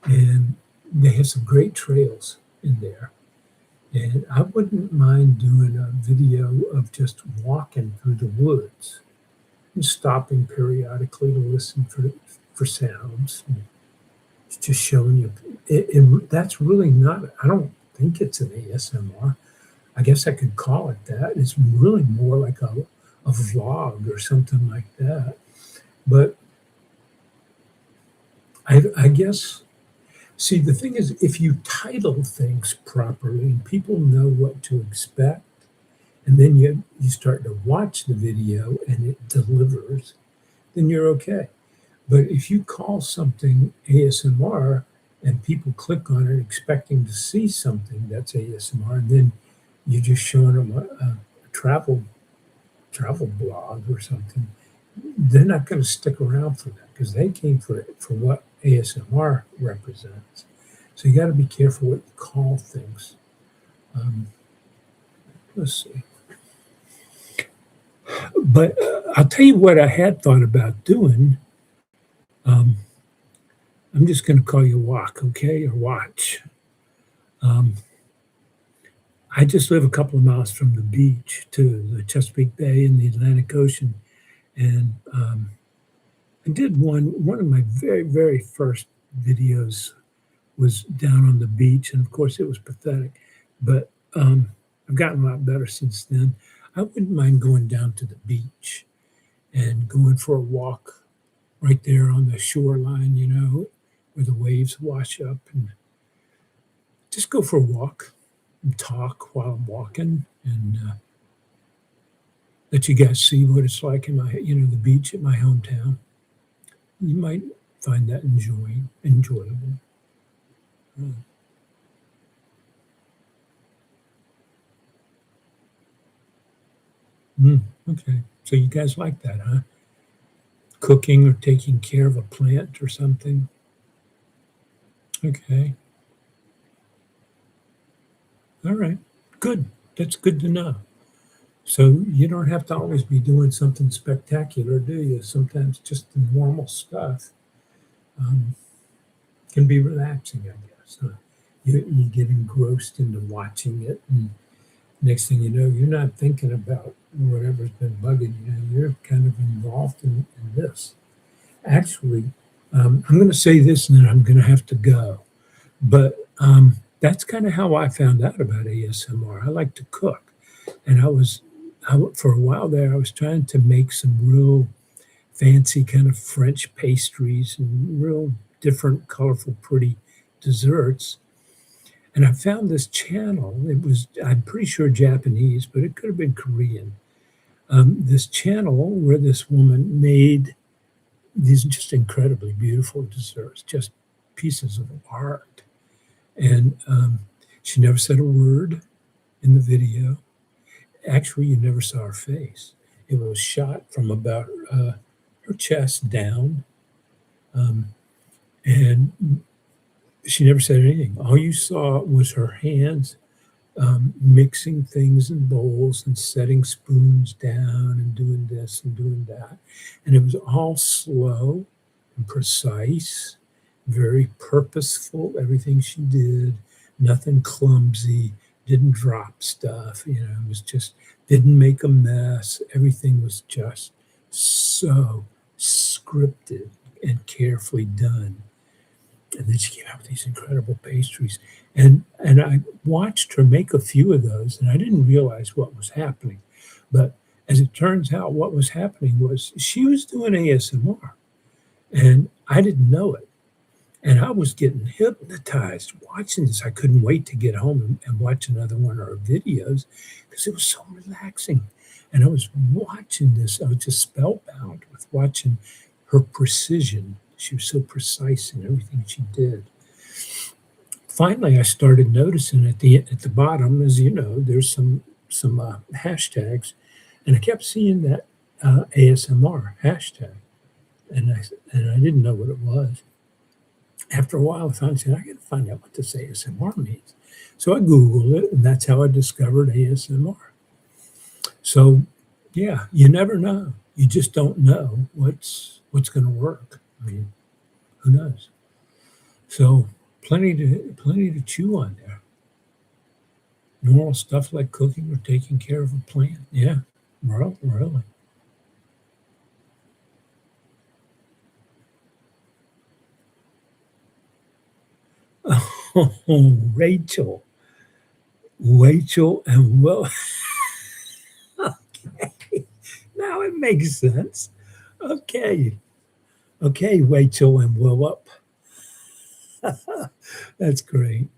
and they have some great trails in there. And I wouldn't mind doing a video of just walking through the woods and stopping periodically to listen for sounds. And it's just showing you. That's really not. I don't think it's an ASMR. I guess I could call it that. It's really more like a vlog or something like that. But I guess, see, the thing is, if you title things properly and people know what to expect, and then you start to watch the video and it delivers, then you're okay. But if you call something ASMR and people click on it expecting to see something that's ASMR, and then you're just showing them a travel blog or something, they're not going to stick around for that because they came for what ASMR represents. So you got to be careful what you call things. Um, let's see. But I'll tell you what I had thought about doing. Um, I'm just going to call you walk, okay, or watch. Um, I just live a couple of miles from the beach to the Chesapeake Bay and the Atlantic Ocean, and I did one of my very first videos was down on the beach, and of course it was pathetic, but I've gotten a lot better since then. I wouldn't mind going down to the beach and going for a walk right there on the shoreline, where the waves wash up, and just go for a walk and talk while I'm walking, and let you guys see what it's like in the beach at my hometown. You might find that enjoyable. Mm. Okay. So you guys like that, huh? Cooking or taking care of a plant or something? Okay. All right. Good. That's good to know. So you don't have to always be doing something spectacular, do you? Sometimes just the normal stuff um, can be relaxing, I guess. Huh? You get engrossed into watching it, and next thing you know, you're not thinking about whatever's been bugging you. You're kind of involved in this. Actually, I'm going to say this, and then I'm going to have to go. But that's kind of how I found out about ASMR. I like to cook, and for a while there, I was trying to make some real fancy kind of French pastries and real different, colorful, pretty desserts. And I found this channel. It was, I'm pretty sure, Japanese, but it could have been Korean. This channel where this woman made these just incredibly beautiful desserts, just pieces of art. And she never said a word in the video. Actually, you never saw her face. It was shot from about her chest down, um, and she never said anything. All you saw was her hands mixing things in bowls and setting spoons down and doing this and doing that. And it was all slow and precise, very purposeful, everything she did, nothing clumsy, didn't drop stuff, it was just, didn't make a mess. Everything was just so scripted and carefully done. And then she came out with these incredible pastries. And I watched her make a few of those, and I didn't realize what was happening. But as it turns out, what was happening was she was doing ASMR, and I didn't know it. And I was getting hypnotized watching this. I couldn't wait to get home and watch another one of her videos because it was so relaxing. And I was watching this, I was just spellbound with watching her precision. She was so precise in everything she did. Finally, I started noticing at the bottom, as you know, there's some hashtags, and I kept seeing that ASMR hashtag, and I didn't know what it was. After a while, I finally said, I got to find out what this ASMR means. So I Googled it, and that's how I discovered ASMR. So, yeah, you never know. You just don't know what's going to work. I mean, who knows? So, plenty to chew on there. Normal stuff like cooking or taking care of a plant. Yeah, really. Oh, Rachel, and Will. Okay, now it makes sense. Okay, okay, Rachel and Will up. That's great.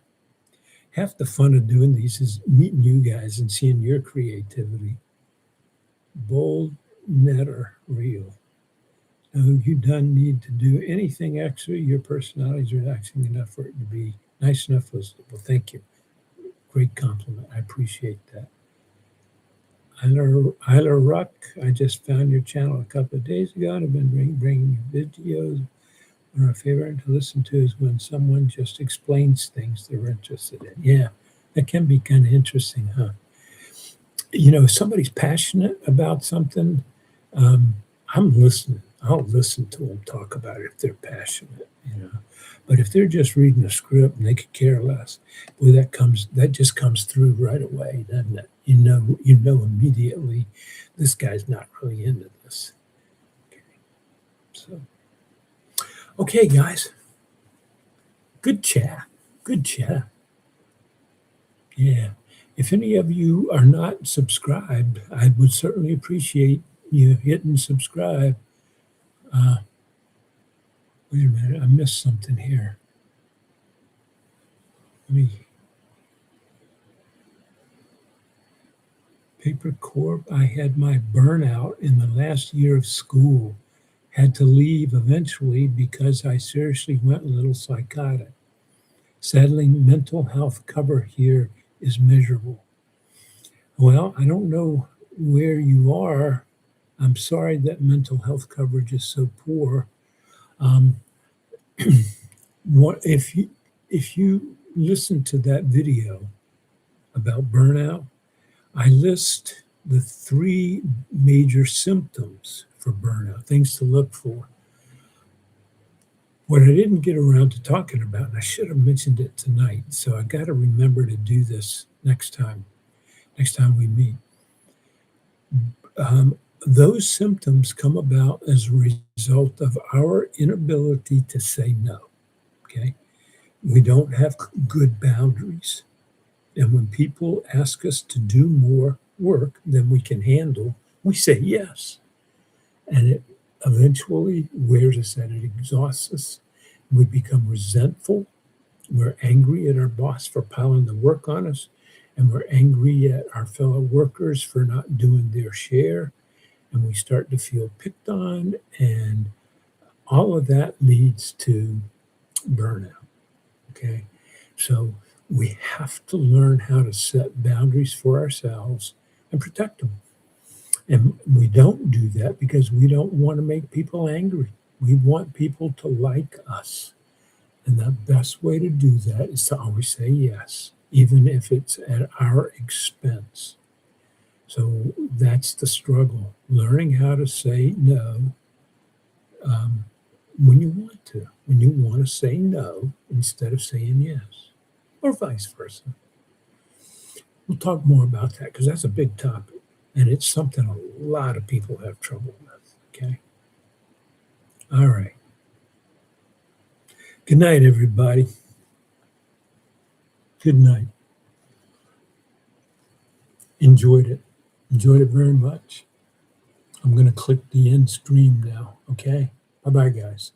Half the fun of doing these is meeting you guys and seeing your creativity. Bold, netter, real. No, you don't need to do anything extra. Your personality is relaxing enough for it to be nice enough listenable. Well, thank you. Great compliment. I appreciate that. Isla Ruck, I just found your channel a couple of days ago and have been bringing you videos. One of my favorite to listen to is when someone just explains things they're interested in. Yeah, that can be kind of interesting, huh? If somebody's passionate about something, I'm listening. I'll listen to them talk about it if they're passionate, But if they're just reading a script and they could care less, boy, that just comes through right away, doesn't it? You know immediately this guy's not really into this. Okay. So, okay, guys, good chat. Good chat. Yeah. If any of you are not subscribed, I would certainly appreciate you hitting subscribe. Uh, Wait a minute, I missed something here. Let me. Paper Corp, I had my burnout in the last year of school. Had to leave eventually because I seriously went a little psychotic. Sadly, mental health cover here is miserable. Well, I don't know where you are. I'm sorry that mental health coverage is so poor. Um, if you listen to that video about burnout, I list the three major symptoms for burnout, things to look for. What I didn't get around to talking about, and I should have mentioned it tonight, so I got to remember to do this next time we meet. Those symptoms come about as a result of our inability to say no. Okay, we don't have good boundaries, and when people ask us to do more work than we can handle, we say yes, and it eventually wears us out. It exhausts us. We become resentful. We're angry at our boss for piling the work on us, and we're angry at our fellow workers for not doing their share, and we start to feel picked on, and all of that leads to burnout. Okay, so we have to learn how to set boundaries for ourselves and protect them. And we don't do that because we don't want to make people angry. We want people to like us. And the best way to do that is to always say yes, even if it's at our expense. So that's the struggle, learning how to say no um, when you want to say no instead of saying yes, or vice versa. We'll talk more about that because that's a big topic and it's something a lot of people have trouble with. Okay. All right. Good night, everybody. Good night. Enjoyed it. Enjoyed it very much. I'm going to click the end stream now. Okay. Bye bye, guys.